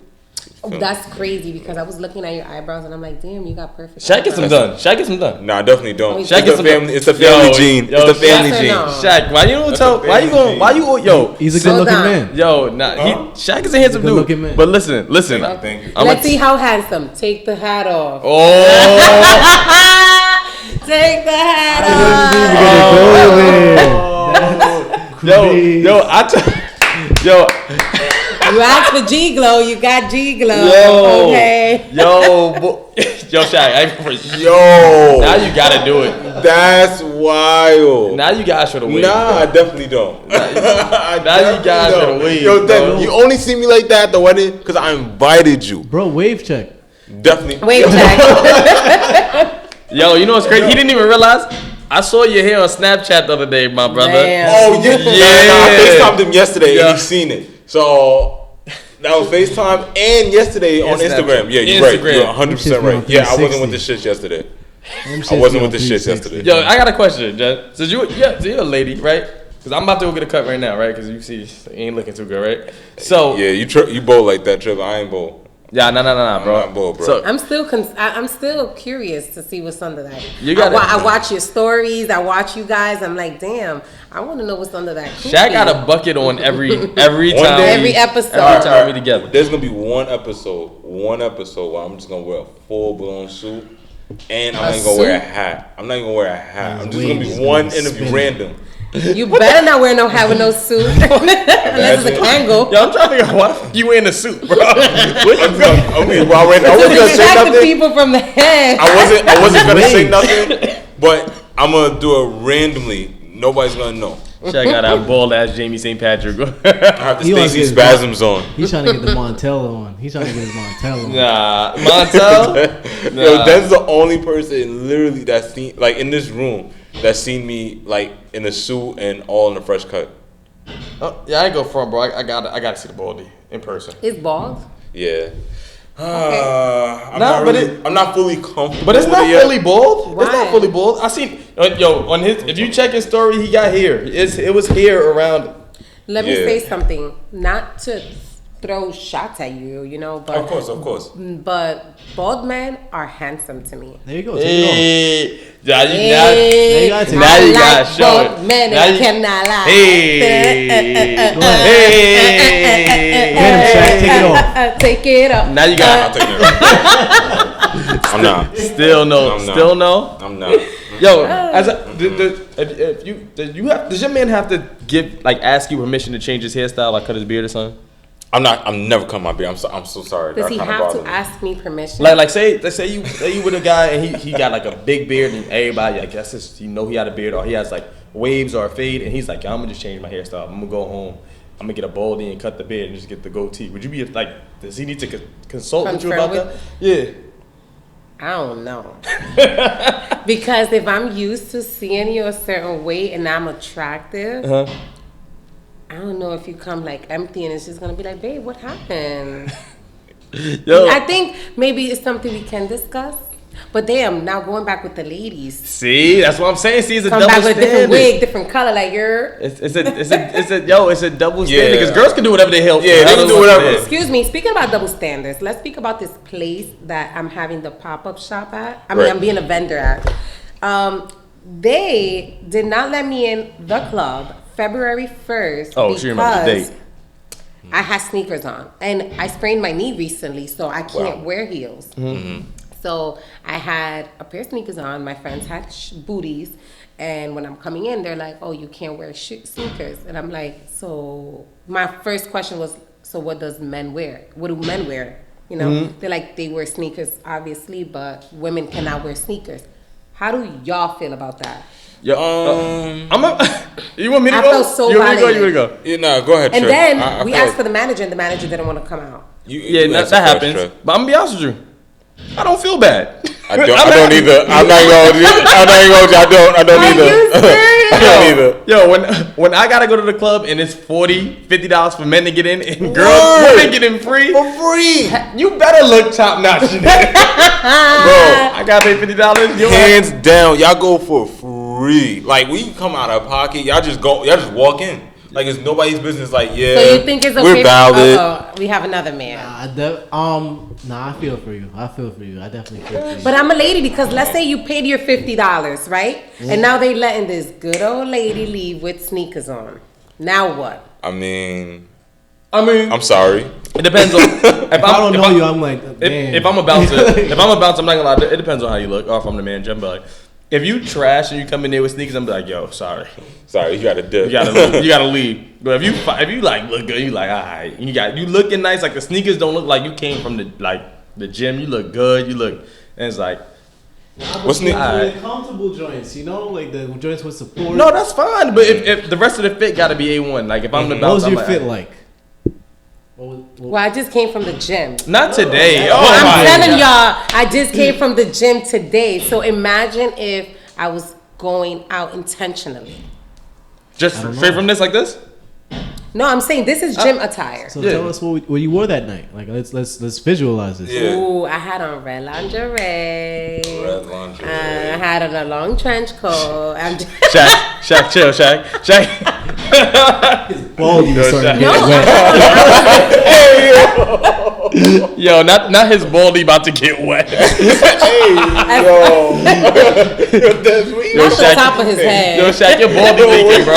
[SPEAKER 3] Oh, that's crazy, because I was looking at your eyebrows and I'm like, damn, you got perfect
[SPEAKER 1] Shaq gets them
[SPEAKER 3] eyebrows.
[SPEAKER 1] done.
[SPEAKER 2] Nah, I definitely don't.
[SPEAKER 3] Shaq
[SPEAKER 2] It's the family gene.
[SPEAKER 1] Yo,
[SPEAKER 2] It's the family
[SPEAKER 3] Shaq-
[SPEAKER 2] gene.
[SPEAKER 3] no.
[SPEAKER 1] Shaq, why you don't tell? Why you going? Why you? Yo,
[SPEAKER 4] He's a
[SPEAKER 3] Slow
[SPEAKER 4] good looking
[SPEAKER 3] down.
[SPEAKER 4] man.
[SPEAKER 1] yo, nah. Shaq is a handsome
[SPEAKER 4] Good
[SPEAKER 1] dude.
[SPEAKER 4] looking man.
[SPEAKER 1] But listen.
[SPEAKER 2] Thank you.
[SPEAKER 3] Let's see how handsome. Take the hat off.
[SPEAKER 1] Oh,
[SPEAKER 3] Take the hat off.
[SPEAKER 1] yo,
[SPEAKER 3] You asked for G-Glow, you got G-Glow.
[SPEAKER 1] yo,
[SPEAKER 3] Okay.
[SPEAKER 1] yo, Shaq,
[SPEAKER 2] Yo,
[SPEAKER 1] now you gotta do it.
[SPEAKER 2] that's wild.
[SPEAKER 1] Now you guys should have waited.
[SPEAKER 2] Nah, I definitely don't.
[SPEAKER 1] Now you guys should have waited.
[SPEAKER 2] Yo,
[SPEAKER 1] bro.
[SPEAKER 2] you only see me like that at the wedding because I invited you.
[SPEAKER 4] Bro, wave check.
[SPEAKER 2] Definitely.
[SPEAKER 3] Wait, Jack.
[SPEAKER 1] Yo, you know what's crazy? He didn't even realize. I saw your hair on Snapchat the other day, my brother.
[SPEAKER 3] Damn.
[SPEAKER 2] Oh yeah.
[SPEAKER 1] Yeah.
[SPEAKER 2] Nah, I FaceTimed him yesterday
[SPEAKER 1] Yeah.
[SPEAKER 2] and he seen it. So that was FaceTime and yesterday on Instagram. Yeah, you're right. You're 100% right. Yeah, I wasn't with the shits yesterday. I wasn't with the shits yesterday.
[SPEAKER 1] Yo, I got a question, Jen. So you're a lady, right? Because I'm about to go get a cut right now, right? Because you see, you ain't looking too good, right? So
[SPEAKER 2] Yeah, you bold like that, Trip. I ain't bold.
[SPEAKER 1] yeah, nah, bro.
[SPEAKER 2] I'm not bold, bro.
[SPEAKER 1] So,
[SPEAKER 3] I'm still curious to see what's under that.
[SPEAKER 1] You gotta-
[SPEAKER 3] I watch your stories. I watch you guys. I'm like, damn, I want to know what's under that.
[SPEAKER 1] Shaq got a bucket on every time.
[SPEAKER 3] Every episode.
[SPEAKER 1] Every time we together.
[SPEAKER 2] There's gonna be one episode where I'm just gonna wear a full blown suit, and I'm not even gonna wear a hat. I'm just gonna be one interview random.
[SPEAKER 3] You better not wear no hat with no suit. Unless it's a Kangol.
[SPEAKER 1] Yo, I'm trying to figure out why the fuck you wearing a suit, bro.
[SPEAKER 2] I wasn't gonna say
[SPEAKER 3] Distract the
[SPEAKER 2] nothing.
[SPEAKER 3] people from the head.
[SPEAKER 2] I wasn't gonna say nothing, but I'm gonna do it randomly. Nobody's gonna know.
[SPEAKER 1] Check out that bald ass Jamie St. Patrick.
[SPEAKER 2] I have the
[SPEAKER 4] He wants
[SPEAKER 2] Stacey
[SPEAKER 4] to get his
[SPEAKER 2] spasms on.
[SPEAKER 4] He's trying to get the Montello on. He's trying to get his Montello on.
[SPEAKER 1] Nah, Montel.
[SPEAKER 2] Yo, that's the only person literally that's seen like in this room that's seen me like in a suit and all in a fresh cut.
[SPEAKER 1] Yeah, I ain't go front, bro. I gotta see the baldy in person.
[SPEAKER 3] It's bald.
[SPEAKER 2] Yeah.
[SPEAKER 1] Nah,
[SPEAKER 2] I'm not fully comfortable.
[SPEAKER 1] But it's not
[SPEAKER 2] with it yet.
[SPEAKER 1] fully bald.
[SPEAKER 3] Why?
[SPEAKER 1] It's not fully bald. I seen on his. If you check his story, he got hair. It was hair around.
[SPEAKER 3] Let me
[SPEAKER 2] Yeah.
[SPEAKER 3] say something. Not to throw shots at you, you know, but
[SPEAKER 2] Of course.
[SPEAKER 3] But bald men are handsome to me.
[SPEAKER 4] There you go. Take it
[SPEAKER 1] Hey, now you
[SPEAKER 3] Hey,
[SPEAKER 4] gotta take it.
[SPEAKER 1] now you
[SPEAKER 3] I
[SPEAKER 1] gotta
[SPEAKER 3] like
[SPEAKER 1] show
[SPEAKER 3] bald
[SPEAKER 1] it.
[SPEAKER 3] men
[SPEAKER 1] Now
[SPEAKER 3] and
[SPEAKER 1] you-
[SPEAKER 3] cannot lie.
[SPEAKER 1] Hey,
[SPEAKER 4] Go ahead.
[SPEAKER 1] hey,
[SPEAKER 4] Get him, Shaq. Take it off.
[SPEAKER 3] Take it up.
[SPEAKER 1] Now you
[SPEAKER 2] I'm
[SPEAKER 1] got.
[SPEAKER 2] taking it. I'm not.
[SPEAKER 1] Still no.
[SPEAKER 2] I'm not.
[SPEAKER 1] Still no.
[SPEAKER 2] I'm not.
[SPEAKER 1] Yo, does your man have to ask you permission to change his hairstyle, like cut his beard or something?
[SPEAKER 2] I'm never cut my beard. I'm so sorry.
[SPEAKER 3] Does
[SPEAKER 2] That
[SPEAKER 3] he
[SPEAKER 2] kinda
[SPEAKER 3] have to
[SPEAKER 2] bothered me.
[SPEAKER 3] ask me permission?
[SPEAKER 1] Like say you with a guy and he got like a big beard and everybody I guess it's, he had a beard or he has like waves or a fade and he's like, I'm gonna just change my hairstyle. I'm gonna go home. I'm gonna get a baldy and cut the beard and just get the goatee. Would you be like? Does he need to consult with you about
[SPEAKER 3] Confer
[SPEAKER 1] that? Yeah.
[SPEAKER 3] I don't know. Because if I'm used to seeing you a certain way and I'm attractive, I don't know if you come like empty and it's just gonna be like, babe, what happened?
[SPEAKER 1] Yo.
[SPEAKER 3] I think maybe it's something we can discuss. But damn, now going back with the ladies.
[SPEAKER 1] See, that's what I'm saying. See, it's a
[SPEAKER 3] Come
[SPEAKER 1] double
[SPEAKER 3] back with a different
[SPEAKER 1] standard.
[SPEAKER 3] wig, different color, like you're.
[SPEAKER 1] It's a double standard
[SPEAKER 2] Yeah.
[SPEAKER 1] because girls can do whatever they hell.
[SPEAKER 2] Yeah, they can do whatever.
[SPEAKER 3] Excuse me, speaking about double standards, let's speak about this place that I'm having the pop-up shop at. I mean,
[SPEAKER 2] Right.
[SPEAKER 3] I'm being a vendor at. They did not let me in the club February 1st
[SPEAKER 1] Oh, she remembers the
[SPEAKER 3] because
[SPEAKER 1] date.
[SPEAKER 3] I had sneakers on. And I sprained my knee recently, so I can't
[SPEAKER 2] Wow.
[SPEAKER 3] wear heels. So I had a pair of sneakers on. My friends had booties. And when I'm coming in, they're like, oh, you can't wear sneakers. And I'm like, so my first question was, so what does men wear? What do men wear? You know, they're like, they wear sneakers, obviously, but women cannot wear sneakers. How do y'all feel about that?
[SPEAKER 1] Yo, you want me to
[SPEAKER 3] I
[SPEAKER 1] go?
[SPEAKER 3] felt so
[SPEAKER 1] you want me to go? You
[SPEAKER 3] violated.
[SPEAKER 1] want to go?
[SPEAKER 2] Yeah, nah, go ahead.
[SPEAKER 3] And
[SPEAKER 2] Trey.
[SPEAKER 3] then
[SPEAKER 2] I
[SPEAKER 3] we
[SPEAKER 2] feel
[SPEAKER 3] asked
[SPEAKER 2] like
[SPEAKER 3] for the manager, and the manager didn't want to come out.
[SPEAKER 2] you
[SPEAKER 1] That
[SPEAKER 2] asked for
[SPEAKER 1] happens.
[SPEAKER 2] Trey.
[SPEAKER 1] But I'm gonna be honest with you. I don't feel bad.
[SPEAKER 2] I don't either. I'm not gonna hold you. I don't
[SPEAKER 3] Are
[SPEAKER 2] either.
[SPEAKER 3] you serious?
[SPEAKER 2] I don't either.
[SPEAKER 1] Yo, when I gotta go to the club and it's $50 for men to get in and girls
[SPEAKER 2] Word.
[SPEAKER 1] women get in free,
[SPEAKER 2] For free,
[SPEAKER 1] you better look top notch.
[SPEAKER 2] bro.
[SPEAKER 1] I gotta pay $50.
[SPEAKER 2] Hands down, y'all go for free. Like we come out of pocket, y'all just walk in. Like it's nobody's business. Like yeah,
[SPEAKER 3] So you think it's okay?
[SPEAKER 2] we're valid.
[SPEAKER 3] We have another man.
[SPEAKER 4] I feel for you. I definitely feel for you.
[SPEAKER 3] But I'm a lady because let's say you paid your $50, right? And now they letting this good old lady leave with sneakers on. Now what?
[SPEAKER 2] I mean,
[SPEAKER 1] I'm
[SPEAKER 2] sorry.
[SPEAKER 1] it depends on. If
[SPEAKER 4] I don't know you. I'm like, man.
[SPEAKER 1] if I'm about to, I'm not gonna lie. It depends on how you look. Or if I'm the manager, I'm like, if you trash and you come in there with sneakers, I'm like, yo, sorry,
[SPEAKER 2] Sorry, you gotta dip.
[SPEAKER 1] you gotta leave. But if you like look good, you like, all right, you looking nice. Like the sneakers don't look like you came from the gym. You look good. You look, and it's like,
[SPEAKER 2] What's new?
[SPEAKER 1] Alright.
[SPEAKER 4] Comfortable joints, you know, like the joints with support.
[SPEAKER 1] no, that's fine. But if the rest of the fit gotta be A1. Like if I'm the
[SPEAKER 4] What
[SPEAKER 1] bounce,
[SPEAKER 4] was your
[SPEAKER 1] I'm
[SPEAKER 4] fit
[SPEAKER 1] like?
[SPEAKER 4] like? What
[SPEAKER 3] Well, I just came from the gym.
[SPEAKER 1] Not today. Oh
[SPEAKER 3] I'm
[SPEAKER 1] my
[SPEAKER 3] telling
[SPEAKER 1] God.
[SPEAKER 3] y'all, I just came from the gym today. So imagine if I was going out intentionally.
[SPEAKER 1] Just straight from this like this.
[SPEAKER 3] No, I'm saying this is gym attire.
[SPEAKER 4] So
[SPEAKER 1] Yeah.
[SPEAKER 4] tell us what you wore that night. Like let's visualize this.
[SPEAKER 2] Yeah.
[SPEAKER 3] Ooh, I had on red lingerie.
[SPEAKER 2] Red lingerie.
[SPEAKER 3] I had on a long trench coat. I'm just,
[SPEAKER 1] Shaq, chill, Shaq.
[SPEAKER 4] Baldy was
[SPEAKER 1] Yo,
[SPEAKER 4] starting to
[SPEAKER 3] no,
[SPEAKER 4] get wet.
[SPEAKER 1] Yo, not his baldy about to get wet.
[SPEAKER 2] That's me.
[SPEAKER 1] Yo,
[SPEAKER 3] That's the top of his head.
[SPEAKER 1] Yo, Shaq, your baldy leaking, bro.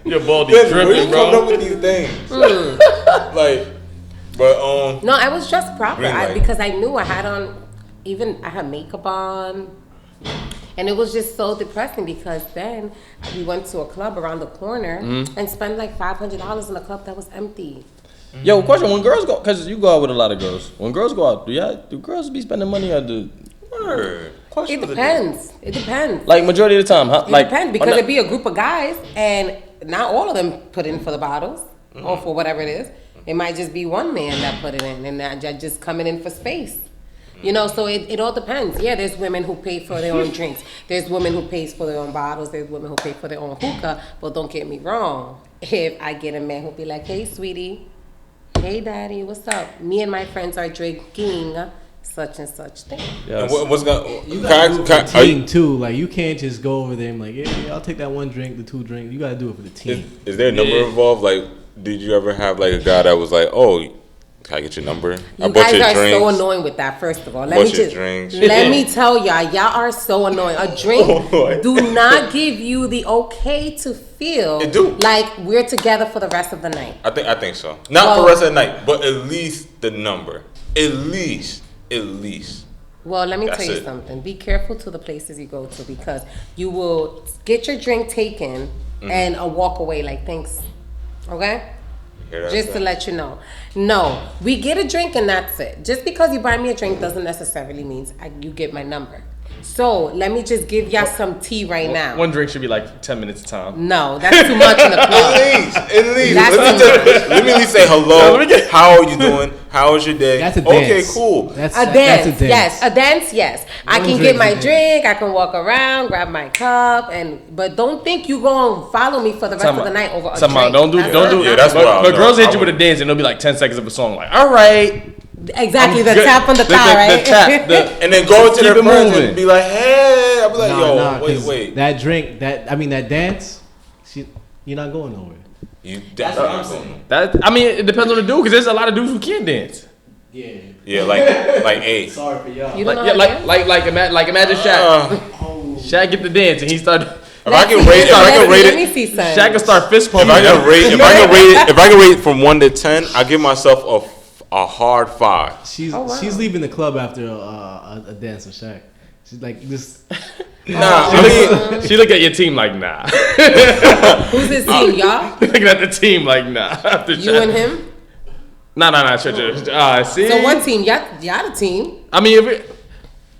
[SPEAKER 1] Your baldy
[SPEAKER 2] Where you
[SPEAKER 1] dripping,
[SPEAKER 2] coming up
[SPEAKER 1] bro.
[SPEAKER 2] with these things? Like, but
[SPEAKER 3] No, I was dressed proper
[SPEAKER 2] Green light.
[SPEAKER 3] because I knew I had on, even I had makeup on. And it was just so depressing because then we went to a club around the corner and spent like $500 in a club that was empty.
[SPEAKER 1] Yo, question: when girls go, because you go out with a lot of girls. When girls go out, do girls be spending money or do?
[SPEAKER 3] It depends. It depends.
[SPEAKER 1] Like majority of the time, huh?
[SPEAKER 3] It depends because it'd be a group of guys and not all of them put in for the bottles or for whatever it is. It might just be one man that put it in and that just coming in for space. You know, so it all depends. Yeah, there's women who pay for their own drinks. There's women who pays for their own bottles. There's women who pay for their own hookah. But don't get me wrong. If I get a man who'll be like, hey, sweetie, hey, daddy, what's up? Me and my friends are drinking such and such thing.
[SPEAKER 2] Yes. What's going?
[SPEAKER 4] You gotta do it for the team too. Like you can't just go over there and like, yeah, I'll take that one drink, the two drinks. You gotta do it for the team.
[SPEAKER 2] Is there a number involved? Like, did you ever have like a guy that was like, oh, can I get your number?
[SPEAKER 3] You guys are so annoying with that. First of all, let me tell y'all are so annoying. A drink do not give you the okay to feel like we're together for the rest of the night.
[SPEAKER 2] I think so. Not for the rest of the night, but at least the number. At least.
[SPEAKER 3] Well, let me tell you something. Be careful to the places you go to because you will get your drink taken and walk away like thanks. Okay? Just to let you know. No, we get a drink and that's it. Just because you buy me a drink doesn't necessarily mean you get my number. So let me just give y'all some tea right now.
[SPEAKER 1] One drink should be like 10 minutes of time.
[SPEAKER 3] No, that's too much in the club.
[SPEAKER 2] At least. Let me at least say hello. How are you doing? How was your day?
[SPEAKER 4] That's a dance.
[SPEAKER 2] Okay, cool.
[SPEAKER 3] That's a dance. Yes. I can get my drink. I can walk around, grab my cup, but don't think you gonna follow me for the rest of the night over a drink.
[SPEAKER 1] Don't do. Yeah,
[SPEAKER 2] that's wild.
[SPEAKER 1] But girls hit you with a dance and it'll be like 10 seconds of a song. Like, all right.
[SPEAKER 3] Exactly, the tap on the thigh, right?
[SPEAKER 1] The tap,
[SPEAKER 2] and then go to their friends and be like, hey. I'll be like, wait.
[SPEAKER 4] That drink, that dance, you're not going nowhere.
[SPEAKER 2] You definitely not going
[SPEAKER 1] nowhere. It depends on the dude, because there's a lot of dudes who can't dance.
[SPEAKER 2] Yeah, like A.
[SPEAKER 4] Sorry for y'all.
[SPEAKER 1] Like imagine Shaq. Shaq get the dance and he started.
[SPEAKER 2] If I can rate it,
[SPEAKER 3] let me see something.
[SPEAKER 1] Shaq can start fist pumping.
[SPEAKER 2] If I can rate it from 1 to 10, I give myself a hard 5.
[SPEAKER 4] She's leaving the club after a dance with Shaq. She's like this.
[SPEAKER 1] She look at your team like nah.
[SPEAKER 3] Who's his team, y'all?
[SPEAKER 1] Looking at the team like nah. After
[SPEAKER 3] you Shaq. And him?
[SPEAKER 1] Nah. See.
[SPEAKER 3] So one team, y'all the team.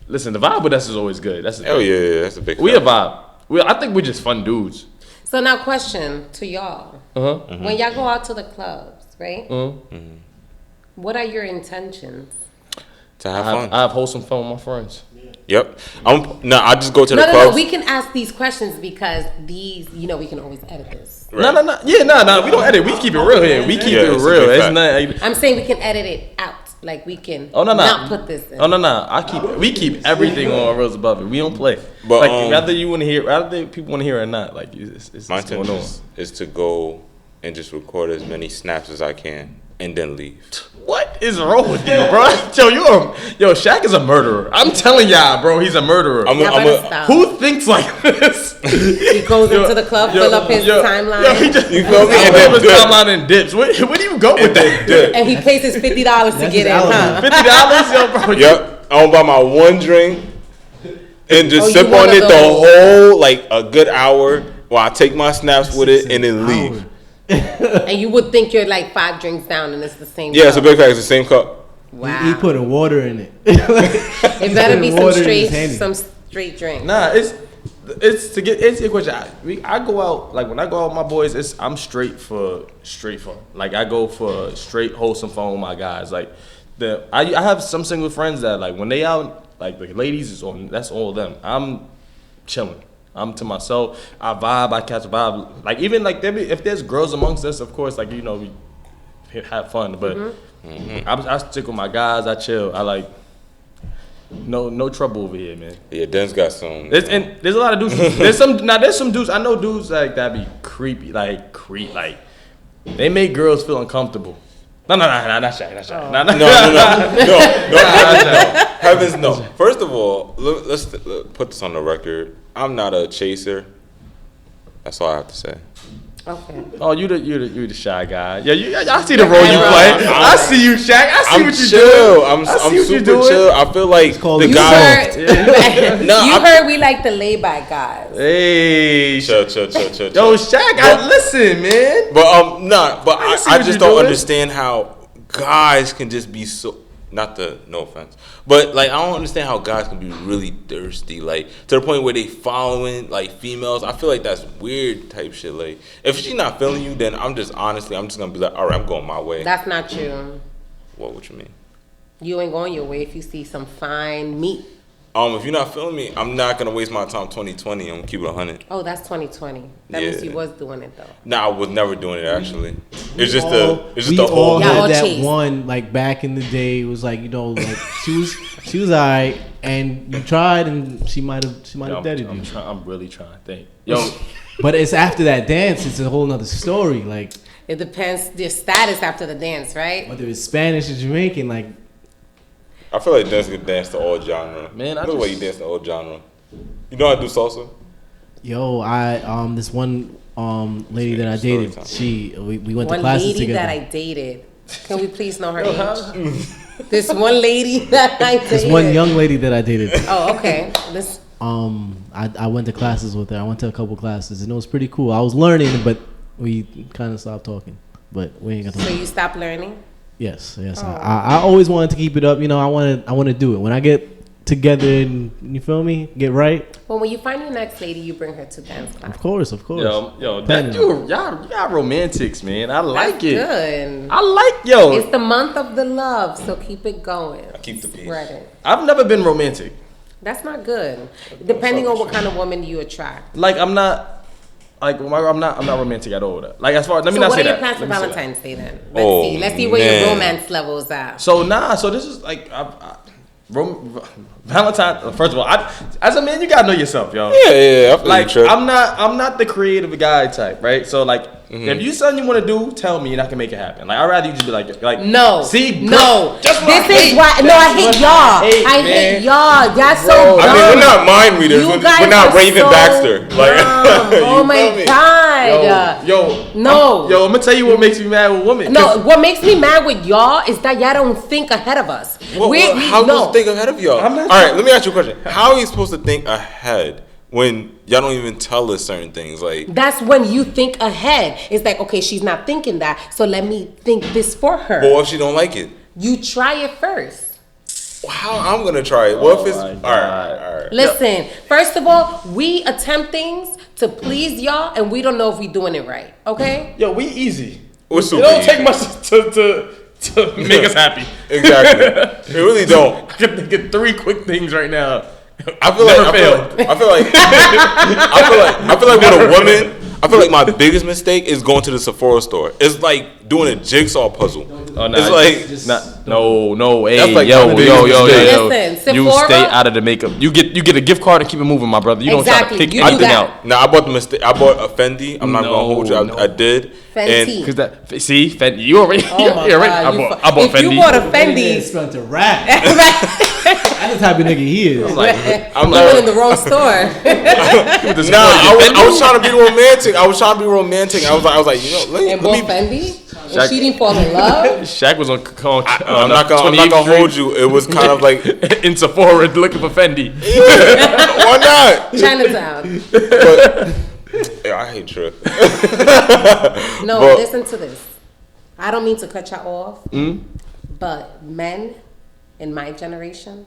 [SPEAKER 1] Listen, the vibe with us is always good. That's
[SPEAKER 2] yeah, that's a big.
[SPEAKER 1] We a vibe. I think we're just fun dudes.
[SPEAKER 3] So now, question to y'all: when y'all go out to the clubs, right? What are your intentions?
[SPEAKER 2] To have fun.
[SPEAKER 1] I have wholesome fun with my friends.
[SPEAKER 2] Yep. I just go to the clubs.
[SPEAKER 3] No. We can ask these questions because these, we can always edit this.
[SPEAKER 1] Right. No. Yeah, we don't edit. We keep it real here. We keep it real. It's not.
[SPEAKER 3] I'm saying we can edit it out. Like we can. Not put this in.
[SPEAKER 1] We keep everything on Rose Above It. We don't play. But whether people want to hear it or not, like it's
[SPEAKER 2] my intention is to go and just record as many snaps as I can and then leave.
[SPEAKER 1] What is wrong with you, bro? Shaq is a murderer. I'm telling y'all, bro, he's a murderer. Who thinks like this?
[SPEAKER 3] He goes into the club, fill up his timeline.
[SPEAKER 2] You feel me? And then
[SPEAKER 1] his timeline and dips. Where do you go with that?
[SPEAKER 3] And he pays his $50 to get in, huh?
[SPEAKER 1] $50, yo, bro.
[SPEAKER 2] Yep. I want to buy my one drink and just sip on it the whole, like, a good hour while I take my snaps with it and then leave.
[SPEAKER 3] And you would think you're like 5 drinks down and it's the same cup.
[SPEAKER 2] It's a big fact. It's the same cup.
[SPEAKER 3] Wow.
[SPEAKER 4] He putting water in it.
[SPEAKER 3] It better be some straight drink.
[SPEAKER 1] Nah, it's to get into your question. I go out, like when I go out with my boys, I'm straight for fun. Like I go for straight wholesome fun with my guys. Like I have some single friends that like when they out, like the ladies is on, that's all of them. I'm chilling. I'm to myself. I vibe. I catch a vibe. Like even like if there's girls amongst us, of course, like we have fun. But I stick with my guys. I chill. I like no trouble over here, man.
[SPEAKER 2] Yeah, Den's got some.
[SPEAKER 1] There's a lot of dudes. There's some dudes. I know dudes like that be creepy. Like they make girls feel uncomfortable. No, not shy.
[SPEAKER 2] No. Heavens no. First of all, let's put this on the record. I'm not a chaser. That's all I have to say.
[SPEAKER 3] Okay.
[SPEAKER 1] Oh, you the shy guy. Yeah, I see the role you play. I see you, Shaq. I see
[SPEAKER 2] I'm
[SPEAKER 1] what you
[SPEAKER 2] chill.
[SPEAKER 1] do.
[SPEAKER 2] I'm
[SPEAKER 1] I see what
[SPEAKER 2] super
[SPEAKER 1] you doing.
[SPEAKER 2] chill. I feel like
[SPEAKER 4] called
[SPEAKER 2] the
[SPEAKER 4] You
[SPEAKER 2] guy.
[SPEAKER 3] You heard we like the laid back guys.
[SPEAKER 1] Hey,
[SPEAKER 2] Chill.
[SPEAKER 1] yo, Shaq. Listen, man.
[SPEAKER 2] But But
[SPEAKER 1] see
[SPEAKER 2] I
[SPEAKER 1] what
[SPEAKER 2] just
[SPEAKER 1] you're
[SPEAKER 2] don't
[SPEAKER 1] doing.
[SPEAKER 2] understand how guys can just be so. No offense, but like I don't understand how guys can be really thirsty, like to the point where they following like females. I feel like that's weird type shit. Like if she's not feeling you, then I'm just gonna be like, all right, I'm going my way.
[SPEAKER 3] That's not you.
[SPEAKER 2] What you mean?
[SPEAKER 3] You ain't going your way if you see some fine meat.
[SPEAKER 2] If you're not feeling me, I'm not gonna waste my time. 2020, I'm gonna keep it 100.
[SPEAKER 3] Oh, that's 2020. That means you was doing it though.
[SPEAKER 2] Nah, I was never doing it actually. It's just
[SPEAKER 4] we
[SPEAKER 2] the whole.
[SPEAKER 4] all
[SPEAKER 3] Y'all
[SPEAKER 4] had that
[SPEAKER 3] chase.
[SPEAKER 4] one like back in the day. It was like like she was alright, and you tried, and she might have deaded you.
[SPEAKER 1] I'm really trying to think. Yo,
[SPEAKER 4] But it's after that dance. It's a whole nother story. Like
[SPEAKER 3] It depends your status after the dance, right?
[SPEAKER 4] whether it's Spanish or Jamaican, like.
[SPEAKER 2] I feel like dance can dance to all genre.
[SPEAKER 1] Man, I
[SPEAKER 2] I know the way you dance to all genre. You know how to do salsa?
[SPEAKER 4] Yo, this one lady that I dated, we went to
[SPEAKER 3] One
[SPEAKER 4] classes
[SPEAKER 3] lady
[SPEAKER 4] together.
[SPEAKER 3] that I dated. Can we please know her age? This one lady that I dated.
[SPEAKER 4] This one young lady that I dated.
[SPEAKER 3] Oh, okay. This.
[SPEAKER 4] I went to classes with her. I went to a couple classes, and it was pretty cool. I was learning, but we kind of stopped talking. But we ain't gonna.
[SPEAKER 3] So you stopped learning?
[SPEAKER 4] Yes. I always wanted to keep it up. You know, I want to do it when I get together and you feel me, get right.
[SPEAKER 3] Well, when you find your next lady, you bring her to dance class.
[SPEAKER 4] Of course.
[SPEAKER 1] yo,
[SPEAKER 4] Depending.
[SPEAKER 1] y'all romantics, man. I like
[SPEAKER 3] That's
[SPEAKER 1] it.
[SPEAKER 3] good.
[SPEAKER 1] I like yo.
[SPEAKER 3] It's the month of the love, so keep it going.
[SPEAKER 2] I keep the peace.
[SPEAKER 3] Spread it.
[SPEAKER 1] I've never been romantic.
[SPEAKER 3] That's not good. Depending on what kind of woman you attract.
[SPEAKER 1] Like I'm not romantic at all. Like as far as let me
[SPEAKER 3] So
[SPEAKER 1] not
[SPEAKER 3] what
[SPEAKER 1] say
[SPEAKER 3] are your
[SPEAKER 1] that.
[SPEAKER 3] plans for
[SPEAKER 1] Let me say that.
[SPEAKER 3] Valentine's Day then?
[SPEAKER 2] Oh,
[SPEAKER 3] Let's see where
[SPEAKER 2] man.
[SPEAKER 3] your romance level is at.
[SPEAKER 1] So this is like Valentine. First of all, as a man, you gotta know yourself, yo.
[SPEAKER 2] Yeah. I feel
[SPEAKER 1] Like
[SPEAKER 2] you,
[SPEAKER 1] I'm not the creative guy type, right? So like, if you something you want to do, tell me and I can make it happen. Like I'd rather you just be like
[SPEAKER 3] No.
[SPEAKER 1] See,
[SPEAKER 3] no.
[SPEAKER 1] just
[SPEAKER 3] This is why. No, I hate y'all. I hate y'all. Y'all so dumb.
[SPEAKER 2] I mean, we're not mind readers.
[SPEAKER 3] You
[SPEAKER 2] We're
[SPEAKER 3] guys
[SPEAKER 2] not
[SPEAKER 3] are
[SPEAKER 2] Raven
[SPEAKER 3] so
[SPEAKER 2] Baxter. Like,
[SPEAKER 3] dumb.
[SPEAKER 2] you
[SPEAKER 3] Oh my
[SPEAKER 2] feel me?
[SPEAKER 3] god.
[SPEAKER 1] Yo,
[SPEAKER 3] No.
[SPEAKER 1] yo, I'm gonna tell you what makes me mad with women.
[SPEAKER 3] No, what makes me mad with y'all is that y'all don't think ahead of us.
[SPEAKER 2] How do you think ahead of y'all?
[SPEAKER 1] I'm not-
[SPEAKER 2] All right, let me ask you a question. How are you supposed to think ahead when y'all don't even tell us certain things? Like,
[SPEAKER 3] That's when you think ahead. It's like, okay, she's not thinking that, so let me think this for her.
[SPEAKER 2] well, what if she don't like it?
[SPEAKER 3] You try it first.
[SPEAKER 2] How I'm gonna try it? What if it's
[SPEAKER 1] my
[SPEAKER 2] all
[SPEAKER 1] God.
[SPEAKER 2] right?
[SPEAKER 3] Listen, first of all, we attempt things to please y'all, and we don't know if we're doing it right. Okay?
[SPEAKER 1] Yo, we easy.
[SPEAKER 2] We're
[SPEAKER 1] It
[SPEAKER 2] super
[SPEAKER 1] don't
[SPEAKER 2] easy.
[SPEAKER 1] take much to make us happy.
[SPEAKER 2] Exactly. It really don't.
[SPEAKER 1] I can think of 3 quick things right now.
[SPEAKER 2] I feel
[SPEAKER 1] Never
[SPEAKER 2] like
[SPEAKER 1] failed.
[SPEAKER 2] I feel like with a woman, I feel like my biggest mistake is going to the Sephora store. It's like doing a jigsaw puzzle.
[SPEAKER 1] Oh, nah,
[SPEAKER 2] It's like
[SPEAKER 1] no, hey,
[SPEAKER 2] That's like
[SPEAKER 1] yo,
[SPEAKER 2] my biggest mistake.
[SPEAKER 3] Listen,
[SPEAKER 1] you
[SPEAKER 3] Sephora-
[SPEAKER 1] stay out of the makeup. You get a gift card and keep it moving, my brother. You don't
[SPEAKER 3] Exactly,
[SPEAKER 1] try to pick
[SPEAKER 3] you do
[SPEAKER 1] anything
[SPEAKER 3] that.
[SPEAKER 1] out.
[SPEAKER 2] Nah, I bought the mistake. I bought a Fendi. I'm not
[SPEAKER 1] No,
[SPEAKER 2] gonna hold you.
[SPEAKER 1] no.
[SPEAKER 2] I did.
[SPEAKER 3] Fenty.
[SPEAKER 2] And
[SPEAKER 1] Cause that see Fendi, you already.
[SPEAKER 3] Oh my
[SPEAKER 1] you already
[SPEAKER 3] God,
[SPEAKER 1] I bought
[SPEAKER 3] if
[SPEAKER 1] Fendi.
[SPEAKER 3] you bought a
[SPEAKER 4] Fendi
[SPEAKER 3] Fendi,
[SPEAKER 4] spent a rap. That's the type of nigga he is.
[SPEAKER 1] I'm like,
[SPEAKER 2] I'm
[SPEAKER 3] you
[SPEAKER 2] like,
[SPEAKER 3] went in the wrong store.
[SPEAKER 2] I was trying to be romantic. I was like, you know,
[SPEAKER 3] And
[SPEAKER 2] let
[SPEAKER 3] bought
[SPEAKER 2] me.
[SPEAKER 3] Fendi? And
[SPEAKER 1] Shaq-
[SPEAKER 3] she didn't fall in love?
[SPEAKER 1] Shaq was on.
[SPEAKER 2] I'm not gonna hold you. It was kind of like,
[SPEAKER 1] in Sephora looking for Fendi.
[SPEAKER 2] why not?
[SPEAKER 3] Chinatown.
[SPEAKER 2] But yeah, I hate Trick.
[SPEAKER 3] No,
[SPEAKER 2] But-
[SPEAKER 3] listen to this. I don't mean to cut y'all off, but men in my generation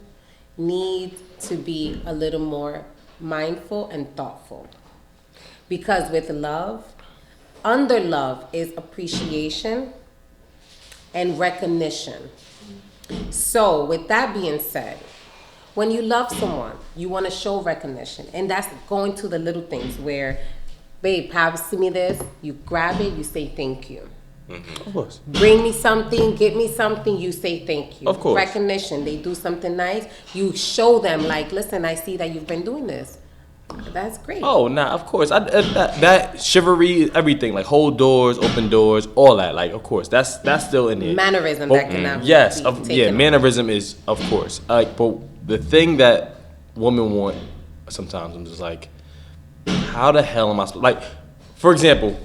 [SPEAKER 3] need to be a little more mindful and thoughtful. Because with love, under love is appreciation and recognition. So, with that being said, when you love someone, you want to show recognition. And that's going to the little things where, babe, pass me this, you grab it, you say thank you.
[SPEAKER 1] Of course.
[SPEAKER 3] Bring me something, get me something, you say thank you.
[SPEAKER 1] Of course.
[SPEAKER 3] Recognition, they do something nice, you show them like, listen, I see that you've been doing this. That's great.
[SPEAKER 1] Oh, nah, of course. That chivalry, everything, like hold doors, open doors, all that. Like, of course, that's still in there.
[SPEAKER 3] Mannerism
[SPEAKER 1] But-
[SPEAKER 3] that cannot
[SPEAKER 1] yes,
[SPEAKER 3] be taken away.
[SPEAKER 1] mannerism is, of course. Like, but the thing that women want sometimes, I'm just like, how the hell am I supposed? Like, for example,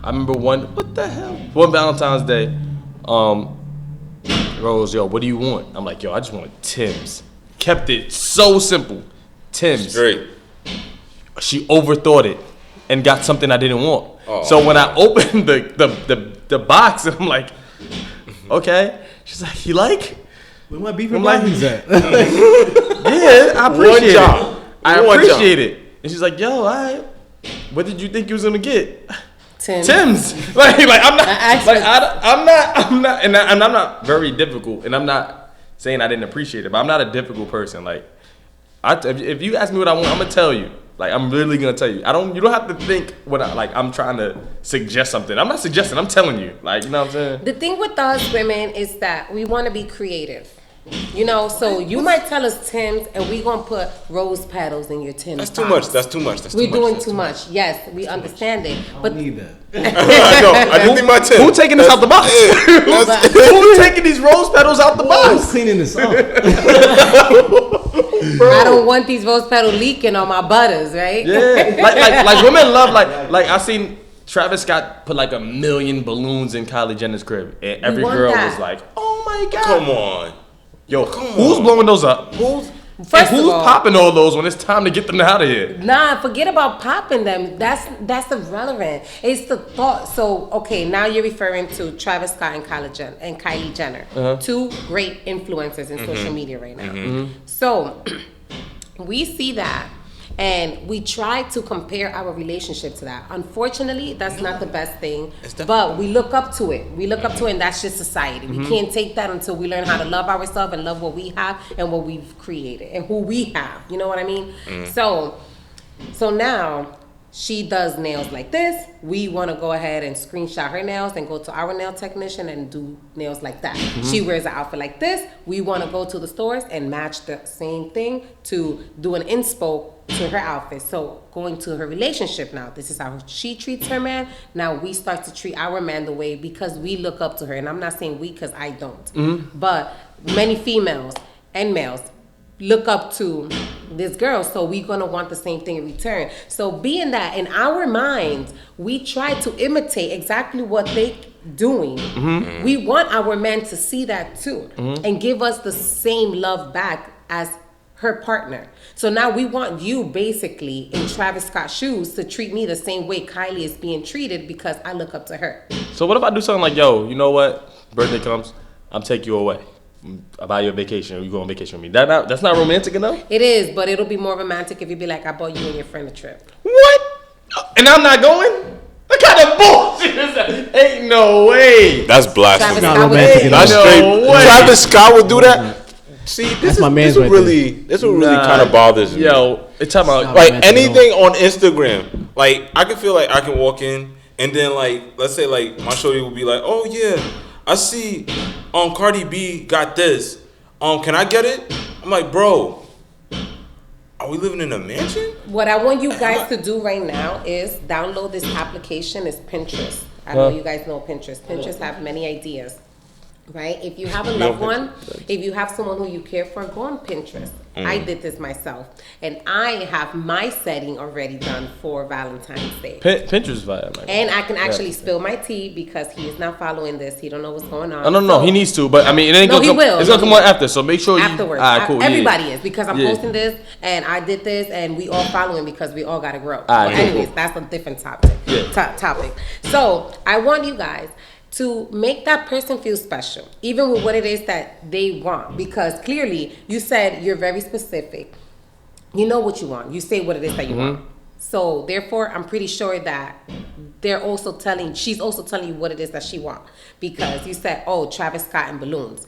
[SPEAKER 1] I remember what the hell? One Valentine's Day, Rose, yo, what do you want? I'm like, yo, I just want Tim's. Kept it so simple. Tim's.
[SPEAKER 2] Straight.
[SPEAKER 1] She overthought it and got something I didn't want.
[SPEAKER 2] Oh,
[SPEAKER 1] so when I opened the box, and I'm like, okay. She's like, you like?
[SPEAKER 4] Where my beef and brownies at?
[SPEAKER 1] Yeah, I appreciate it. I
[SPEAKER 2] One
[SPEAKER 1] appreciate it. And she's like, yo, all right. What did you think you was gonna get? Tim's. Like I'm not, and I'm not very difficult, and I'm not saying I didn't appreciate it, but I'm not a difficult person. Like, if you ask me what I want, I'm gonna tell you. Like, I'm really gonna tell you. You don't have to think I'm trying to suggest something. I'm not suggesting. I'm telling you. Like, you know what I'm saying?
[SPEAKER 3] The thing with us women is that we want to be creative. You know, so you might tell us Tim's, and we gonna put rose petals in your Tim's.
[SPEAKER 2] That's too much. That's too much.
[SPEAKER 3] We're doing too much. Yes, we understand it,
[SPEAKER 4] I
[SPEAKER 3] but
[SPEAKER 4] don't need that.
[SPEAKER 2] I didn't think my Tim.
[SPEAKER 1] Who taking this out the box? Who taking these rose petals out the box?
[SPEAKER 4] Who's cleaning this up?
[SPEAKER 3] I don't want these rose petals leaking on my butters, right?
[SPEAKER 1] Yeah, like women love like I seen Travis Scott put like 1 million balloons in Kylie Jenner's crib, and every girl was like, "Oh my god!"
[SPEAKER 2] Come on,
[SPEAKER 1] yo, who's blowing those up? Who's popping all those when it's time to get them out of here?
[SPEAKER 3] Nah, forget about popping them. That's irrelevant. It's the thought. So okay, now you're referring to Travis Scott and Kylie Jenner, two great influencers in social media right now. So we see that, and we try to compare our relationship to that. Unfortunately, that's not the best thing, but we look up to it. We look up to it, and that's just society. We can't take that until we learn how to love ourselves and love what we have and what we've created and who we have. You know what I mean? So now she does nails like this. We want to go ahead and screenshot her nails and go to our nail technician and do nails like that. She wears an outfit like this. We want to go to the stores and match the same thing to do an inspo to her outfit. So going to her relationship now, this is how she treats her man. Now we start to treat our man the way, because we look up to her. And I'm not saying we, because I don't. But many females and males look up to this girl, so we're gonna want the same thing in return. So being that in our minds, we try to imitate exactly what they doing. We want our men to see that too, and give us the same love back as her partner. So now we want you, basically in Travis Scott's shoes, to treat me the same way Kylie is being treated, because I look up to her.
[SPEAKER 1] So what if I do something like, yo, you know what? Birthday comes, I'm take you away. I buy you a vacation, or you go on vacation with me. That's not romantic enough?
[SPEAKER 3] It is, but it'll be more romantic if you be like, I bought you and your friend a trip.
[SPEAKER 1] What? And I'm not going? What kind of bullshit is that? Ain't no way.
[SPEAKER 2] That's blasphemy.
[SPEAKER 4] That's
[SPEAKER 2] straight. Travis Scott would do that. See, this would really kind of bothers me.
[SPEAKER 1] Yo, it's talking about
[SPEAKER 2] like anything on Instagram. Like, I can feel like I can walk in, and then like, let's say like my shorty will be like, oh yeah, I see Cardi B got this. Can I get it? I'm like, bro, are we living in a mansion?
[SPEAKER 3] What I want you guys to do right now is download this application. It's Pinterest. I know you guys know Pinterest. Pinterest have many ideas, right? If you have a loved one, if you have someone who you care for, go on Pinterest. I did this myself, and I have my setting already done for Valentine's Day.
[SPEAKER 1] Pinterest vibe, man.
[SPEAKER 3] And I can actually spill my tea, because he is not following this. He don't know what's going on.
[SPEAKER 1] No, he needs to, but I mean, it ain't gonna come. It's gonna come on after, so make sure
[SPEAKER 3] afterwards.
[SPEAKER 1] All right, cool.
[SPEAKER 3] Everybody is, because I'm posting this, and I did this, and we all following, because we all gotta grow.
[SPEAKER 1] All right,
[SPEAKER 3] anyways,
[SPEAKER 1] cool.
[SPEAKER 3] that's a different topic. Topic. So I want you guys to make that person feel special, even with what it is that they want. Because clearly, you said you're very specific. You know what you want. You say what it is that you want. So therefore, I'm pretty sure that she's also telling you what it is that she wants. Because you said, oh, Travis Scott and balloons.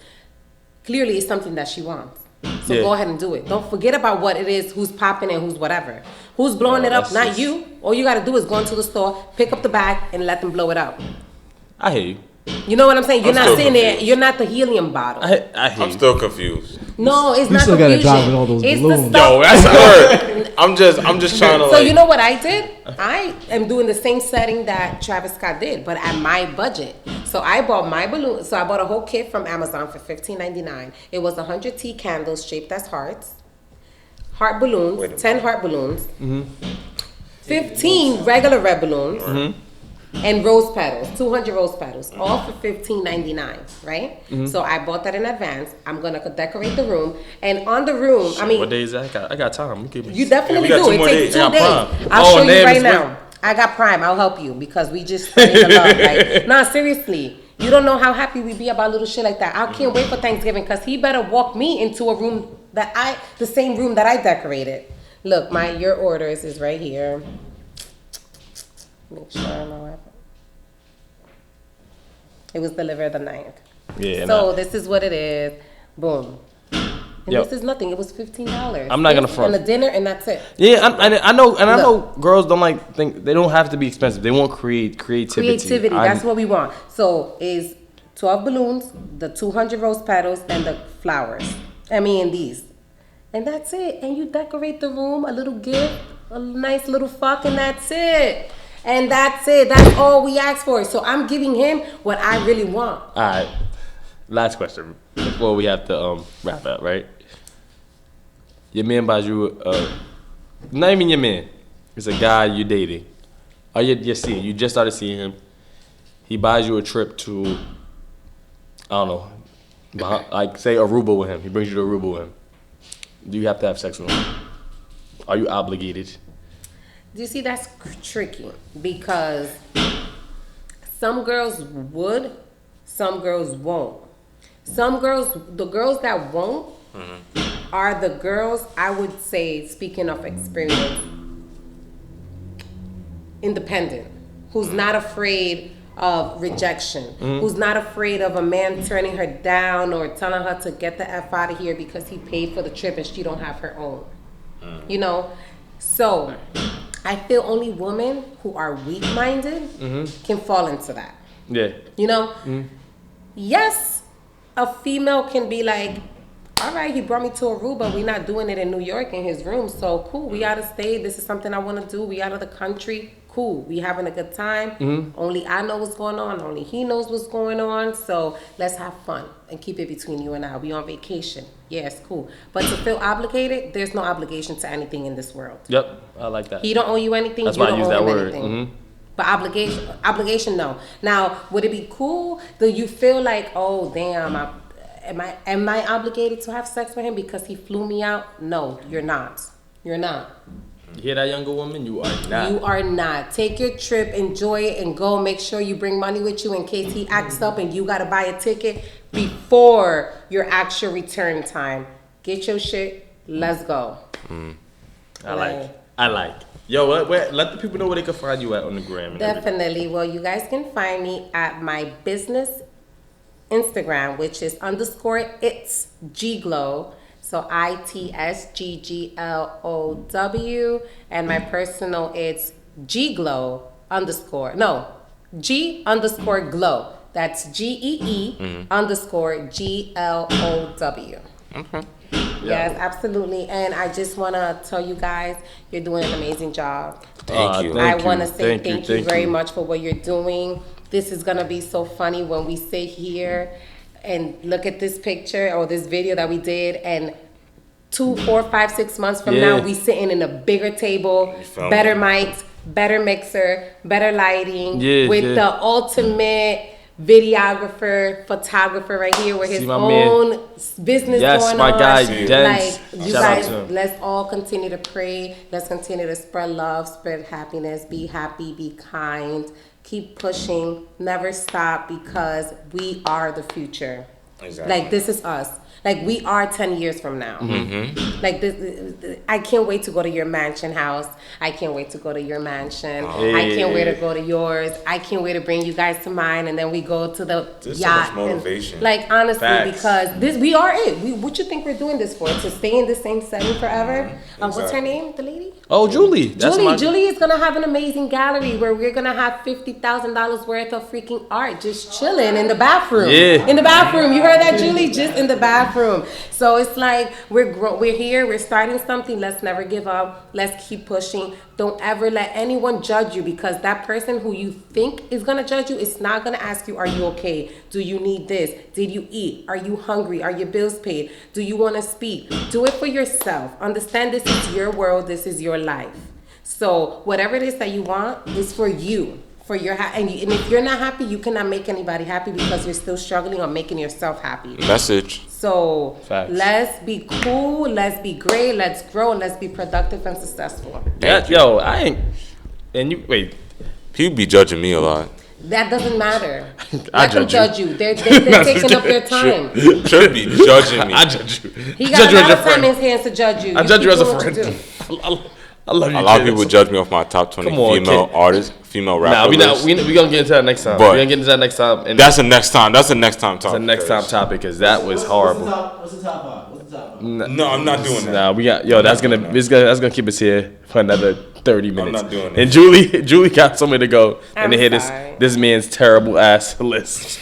[SPEAKER 3] Clearly, it's something that she wants. So go ahead and do it. Don't forget about what it is, who's popping and who's whatever. Who's blowing it up, not you. All you got to do is go into the store, pick up the bag, and let them blow it up.
[SPEAKER 1] I hear you.
[SPEAKER 3] You know what I'm saying? You're not sitting there. You're not the helium bottle.
[SPEAKER 1] I hear
[SPEAKER 2] I'm still confused.
[SPEAKER 3] No, it's
[SPEAKER 4] You
[SPEAKER 3] not
[SPEAKER 4] still
[SPEAKER 3] confusion.
[SPEAKER 4] gotta drive with all those
[SPEAKER 3] It's
[SPEAKER 4] balloons.
[SPEAKER 3] the stuff.
[SPEAKER 2] Yo, that's hard. I'm just trying to.
[SPEAKER 3] So you know what I did? I am doing the same setting that Travis Scott did, but at my budget. So I bought my balloon. So I bought a whole kit from Amazon for $15.99. It was 100 tea candles shaped as hearts, heart balloons, 10 heart balloons, 15 regular red balloons. and rose petals, 200 rose petals, all for $15.99, right? So I bought that in advance. I'm gonna decorate the room, and on the room, I mean,
[SPEAKER 1] what day is that? I got time.
[SPEAKER 3] you definitely
[SPEAKER 2] got
[SPEAKER 3] do.
[SPEAKER 2] 2
[SPEAKER 3] It
[SPEAKER 2] more
[SPEAKER 3] takes
[SPEAKER 2] days.
[SPEAKER 3] 2 days.
[SPEAKER 1] Prime.
[SPEAKER 3] I'll show you
[SPEAKER 1] damn,
[SPEAKER 3] right
[SPEAKER 1] it's
[SPEAKER 3] now. I got Prime. I'll help you because we just spreading the love. Like, nah, seriously. You don't know how happy we be about little shit like that. I can't wait for Thanksgiving because he better walk me into a room the same room that I decorated. Look, your orders is right here. Make sure I know what happened. It was delivered the 9th.
[SPEAKER 1] Yeah.
[SPEAKER 3] So this is what it is. Boom. And
[SPEAKER 1] Yo.
[SPEAKER 3] this is nothing. It was $15.
[SPEAKER 1] I'm not gonna front.
[SPEAKER 3] And a dinner, and that's it.
[SPEAKER 1] Yeah, I know, and I know girls don't think they don't have to be expensive. They want creativity.
[SPEAKER 3] Creativity. That's what we want. So is 12 balloons, the 200 rose petals, and the flowers. These. And that's it. And you decorate the room, a little gift, a nice little fuck, and that's it. And that's it. That's all we ask for. So I'm giving him what I really want.
[SPEAKER 1] All right. Last question before we have to wrap up, right? Your man buys you, not even your man, it's a guy you're dating. Or you're seeing, you just started seeing him. He buys you a trip to, I don't know, like say Aruba with him. He brings you to Aruba with him. Do you have to have sex with him? Are you obligated?
[SPEAKER 3] Do you see, that's tricky because some girls would, some girls won't. The girls that won't are the girls, I would say, speaking of experience, independent, who's not afraid of rejection, who's not afraid of a man turning her down or telling her to get the F out of here because he paid for the trip and she don't have her own. You know? So I feel only women who are weak-minded can fall into that.
[SPEAKER 1] Yeah.
[SPEAKER 3] You know? Yes, a female can be like, all right, he brought me to Aruba. We're not doing it in New York in his room. So cool, we out of state. This is something I want to do. We out of the country. Cool, we having a good time. Only I know what's going on. Only he knows what's going on. So let's have fun and keep it between you and I. We on vacation. Yeah, it's cool. But to feel obligated, there's no obligation to anything in this world.
[SPEAKER 1] Yep, I like that.
[SPEAKER 3] He don't owe you anything.
[SPEAKER 1] That's
[SPEAKER 3] you
[SPEAKER 1] why I
[SPEAKER 3] don't
[SPEAKER 1] use
[SPEAKER 3] owe
[SPEAKER 1] that
[SPEAKER 3] him
[SPEAKER 1] word.
[SPEAKER 3] anything. But obligation, no. Now, would it be cool? Do you feel like, oh damn, am I obligated to have sex with him because he flew me out? No, you're not. You're not.
[SPEAKER 1] You hear that, younger woman? You are not.
[SPEAKER 3] You are not. Take your trip, enjoy it, and go. Make sure you bring money with you in case he acts up and you got to buy a ticket before your actual return time. Get your shit. Let's go.
[SPEAKER 1] I like. Yo, let the people know where they can find you at on the gram. And
[SPEAKER 3] Definitely. Well, you guys can find me at my business Instagram, which is _it's G-Glow. So ITSGGLOW, and my personal it's G_Glow_. No, G_glow. That's GEE_GLOW.
[SPEAKER 2] Okay.
[SPEAKER 3] Yes, absolutely. And I just want to tell you guys, you're doing an amazing job.
[SPEAKER 2] Thank you.
[SPEAKER 3] I want to say thank you very much for what you're doing. This is going to be so funny when we sit here and look at this picture or this video that we did, and 2, 4, 5, 6 months from now, we sitting in a bigger table, better mics, better mixer, better lighting, with the ultimate videographer, photographer right here with his own business going on.
[SPEAKER 1] Yes, my guy,
[SPEAKER 3] Like, you
[SPEAKER 1] Shout
[SPEAKER 3] guys,
[SPEAKER 1] out to him.
[SPEAKER 3] let's all continue to pray. Let's continue to spread love, spread happiness, be happy, be kind. Keep pushing, never stop, because we are the future.
[SPEAKER 2] Exactly.
[SPEAKER 3] Like, this is us. Like, we are 10 years from now. Like, this, I can't wait to go to your mansion house. I can't wait to go to your mansion. I can't wait to go to yours. I can't wait to bring you guys to mine, and then we go to the
[SPEAKER 2] There's
[SPEAKER 3] yacht.
[SPEAKER 2] so much motivation.
[SPEAKER 3] And, like, honestly,
[SPEAKER 1] Facts.
[SPEAKER 3] because we are it. What you think we're doing this for? To stay in the same setting forever? What's her name, the lady?
[SPEAKER 1] Oh, Julie. That's
[SPEAKER 3] Julie is gonna have an amazing gallery where we're gonna have $50,000 worth of freaking art just chilling in the bathroom.
[SPEAKER 1] Yeah.
[SPEAKER 3] In the bathroom. You heard that, Julie? Just in the bathroom. So it's like we're here. We're starting something. Let's never give up. Let's keep pushing. Don't ever let anyone judge you, because that person who you think is gonna judge you is not gonna ask you, "Are you okay? Do you need this? Did you eat? Are you hungry? Are your bills paid? Do you want to speak?" Do it for yourself. Understand this is your world. This is your life. So whatever it is that you want is for you. for your and if you're not happy, you cannot make anybody happy because you're still struggling on making yourself happy.
[SPEAKER 2] Message.
[SPEAKER 3] So
[SPEAKER 1] Facts.
[SPEAKER 3] let's be cool, let's be great, let's grow, and let's be productive and successful.
[SPEAKER 1] Yeah, yo, I ain't. And you wait.
[SPEAKER 2] People be judging me a lot.
[SPEAKER 3] That doesn't matter.
[SPEAKER 1] I
[SPEAKER 3] Let them
[SPEAKER 1] judge
[SPEAKER 3] judge you. They're taking up their time.
[SPEAKER 2] Should be judging me.
[SPEAKER 1] I judge you.
[SPEAKER 3] He
[SPEAKER 1] I
[SPEAKER 3] got
[SPEAKER 1] judge you
[SPEAKER 3] a
[SPEAKER 1] as
[SPEAKER 3] lot
[SPEAKER 1] your
[SPEAKER 3] of time
[SPEAKER 1] friend.
[SPEAKER 3] in his hands to judge you.
[SPEAKER 1] I judge you as a
[SPEAKER 3] keep doing
[SPEAKER 1] friend.
[SPEAKER 3] what you do.
[SPEAKER 1] I love you.
[SPEAKER 2] A lot of
[SPEAKER 1] kid.
[SPEAKER 2] people judge me off my top 20
[SPEAKER 1] Come on,
[SPEAKER 2] female
[SPEAKER 1] kid.
[SPEAKER 2] artists, female rappers.
[SPEAKER 1] Nah, we gonna get into that next time.
[SPEAKER 2] But
[SPEAKER 1] We're gonna get into that next time. And
[SPEAKER 2] that's the next time. That's the next time
[SPEAKER 1] the
[SPEAKER 2] topic.
[SPEAKER 1] next time topic because that was horrible.
[SPEAKER 4] What's the top five?
[SPEAKER 2] No, I'm not doing that.
[SPEAKER 1] Nah, we got that's gonna keep us here for another 30 minutes.
[SPEAKER 2] not doing it.
[SPEAKER 1] And Julie got somewhere to go, and they hear
[SPEAKER 3] sorry.
[SPEAKER 1] this man's terrible ass list.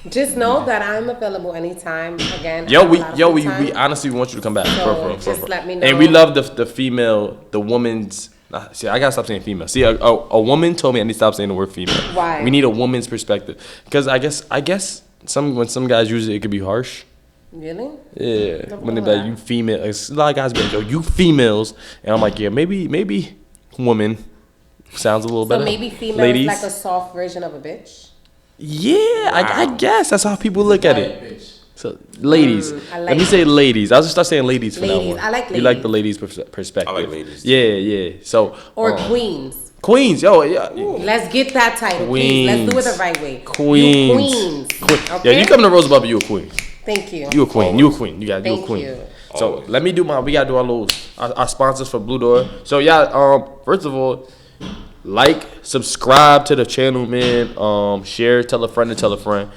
[SPEAKER 3] Just know that I'm available anytime. Again, I
[SPEAKER 1] Yo,
[SPEAKER 3] have a lot of
[SPEAKER 1] we
[SPEAKER 3] time.
[SPEAKER 1] honestly want you to come back.
[SPEAKER 3] So, just let me know.
[SPEAKER 1] And we love the female, the woman's. See, I gotta stop saying female. See, a woman told me I need to stop saying the word female.
[SPEAKER 3] Why?
[SPEAKER 1] We need a woman's perspective because I guess when some guys use it, it could be harsh.
[SPEAKER 3] Really?
[SPEAKER 1] Yeah,
[SPEAKER 3] Don't
[SPEAKER 1] when they
[SPEAKER 3] know
[SPEAKER 1] be like
[SPEAKER 3] that.
[SPEAKER 1] you female, like, a lot of guys be like, yo, you females, and I'm like, yeah, maybe woman sounds a little
[SPEAKER 3] So
[SPEAKER 1] better.
[SPEAKER 3] maybe female
[SPEAKER 1] Ladies,
[SPEAKER 3] is like a soft version of a bitch.
[SPEAKER 1] yeah, I
[SPEAKER 2] Wow.
[SPEAKER 1] guess that's how people look at it. So, ladies,
[SPEAKER 3] I like
[SPEAKER 1] let me say ladies. I'll just start saying ladies from now
[SPEAKER 3] Ladies,
[SPEAKER 1] on.
[SPEAKER 3] I like
[SPEAKER 1] You like
[SPEAKER 3] ladies.
[SPEAKER 1] the ladies' perspective.
[SPEAKER 2] I like ladies, too.
[SPEAKER 1] Yeah. So
[SPEAKER 3] Or queens.
[SPEAKER 1] queens, yo, yeah.
[SPEAKER 3] Let's get that title, please. Let's do it the right way.
[SPEAKER 1] Queens.
[SPEAKER 3] You queens. Okay?
[SPEAKER 1] Yeah, you come to Rose Above It, you a queen.
[SPEAKER 3] Thank you.
[SPEAKER 1] You a queen. You a queen. You got you a
[SPEAKER 3] Thank
[SPEAKER 1] queen.
[SPEAKER 3] you.
[SPEAKER 1] So
[SPEAKER 2] Always.
[SPEAKER 1] let me do we gotta do our sponsors for Blue Door. So first of all, subscribe to the channel, man. Share, tell a friend to tell a friend.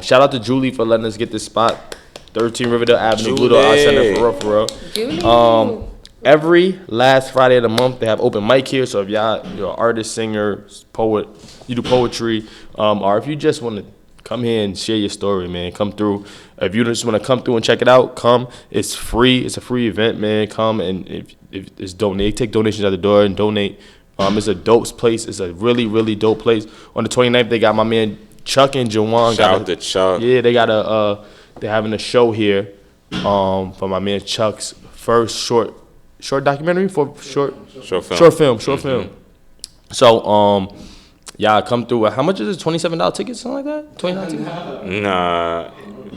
[SPEAKER 1] Shout out to Julie for letting us get this spot. 13 Riverdale Avenue, Blue Door Art Center, for real.
[SPEAKER 3] Julie.
[SPEAKER 1] Every last Friday of the month, they have open mic here. So if you're an artist, singer, poet, you do poetry, or if you just want to come here and share your story, man, come through. If you just want to come through and check it out, come. It's free. It's a free event, man. Come and if it's donate, take donations at the door and donate. It's a dope place. It's a really, really dope place. On the 29th, they got my man Chuck and Jawan.
[SPEAKER 2] Shout out to Chuck.
[SPEAKER 1] Yeah, they got they're having a show here, for my man Chuck's first short documentary for short film. So y'all come through. How much is it? $27 tickets, something like that. $29 tickets.
[SPEAKER 2] Nah.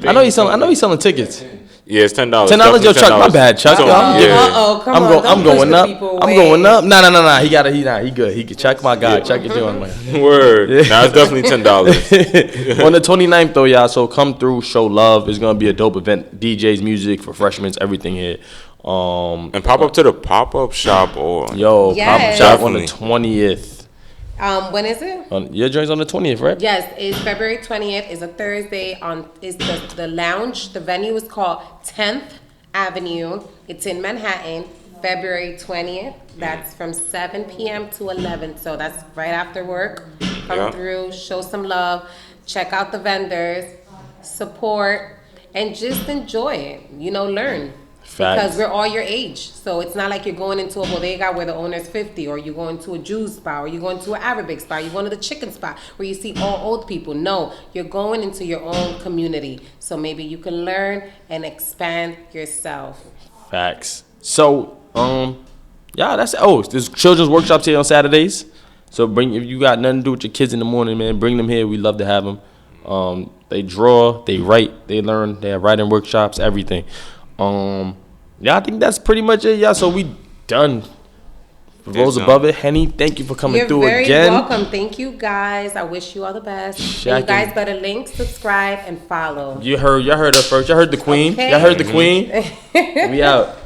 [SPEAKER 1] I know he's selling tickets.
[SPEAKER 2] Yeah, it's $10.
[SPEAKER 1] $10, yo, Chuck. My bad, Chuck.
[SPEAKER 2] So,
[SPEAKER 1] Yo,
[SPEAKER 3] Uh-oh, come on.
[SPEAKER 1] I'm
[SPEAKER 3] Don't push
[SPEAKER 1] going
[SPEAKER 3] the
[SPEAKER 1] up.
[SPEAKER 3] people
[SPEAKER 1] I'm
[SPEAKER 3] away.
[SPEAKER 1] going up. Nah. He good. He can check my guy. Check your joint.
[SPEAKER 2] Word. Nah, it's definitely $10.
[SPEAKER 1] On the 29th though, y'all. So come through, show love. It's gonna be a dope event. DJs, music, refreshments, everything here.
[SPEAKER 2] And pop up to the pop-up shop or
[SPEAKER 1] Yo,
[SPEAKER 3] Yes.
[SPEAKER 1] pop shop on the
[SPEAKER 2] Definitely.
[SPEAKER 1] 20th.
[SPEAKER 3] When is it?
[SPEAKER 1] Your joint's on the 20th, right?
[SPEAKER 3] Yes, it's February 20th. It's a Thursday. Is the lounge. The venue is called 10th Avenue. It's in Manhattan. February 20th. That's from 7 p.m. to 11. So that's right after work. Come
[SPEAKER 2] Yeah.
[SPEAKER 3] through, show some love, check out the vendors, support, and just enjoy it. Learn.
[SPEAKER 1] Facts.
[SPEAKER 3] Because we're all your age. So it's not like you're going into a bodega where the owner's 50, or you're going to a Jews spot, or you're going to an Arabic spot, you're going to the chicken spot where you see all old people. No, you're going into your own community. So maybe you can learn and expand yourself.
[SPEAKER 1] Facts. So, that's it. Oh, there's children's workshops here on Saturdays. So if you got nothing to do with your kids in the morning, man, bring them here. We love to have them. They draw, they write, they learn. They have writing workshops, everything. I think that's pretty much it, yeah. So we done. Rose Above It, Henny, thank you for coming
[SPEAKER 3] You're
[SPEAKER 1] through
[SPEAKER 3] very
[SPEAKER 1] again.
[SPEAKER 3] welcome. Thank you, guys. I wish you all the best. And
[SPEAKER 1] Shaq
[SPEAKER 3] you guys better link, subscribe, and follow.
[SPEAKER 1] Y'all heard her first. Y'all heard the queen.
[SPEAKER 3] Okay.
[SPEAKER 1] Y'all heard the queen. We out.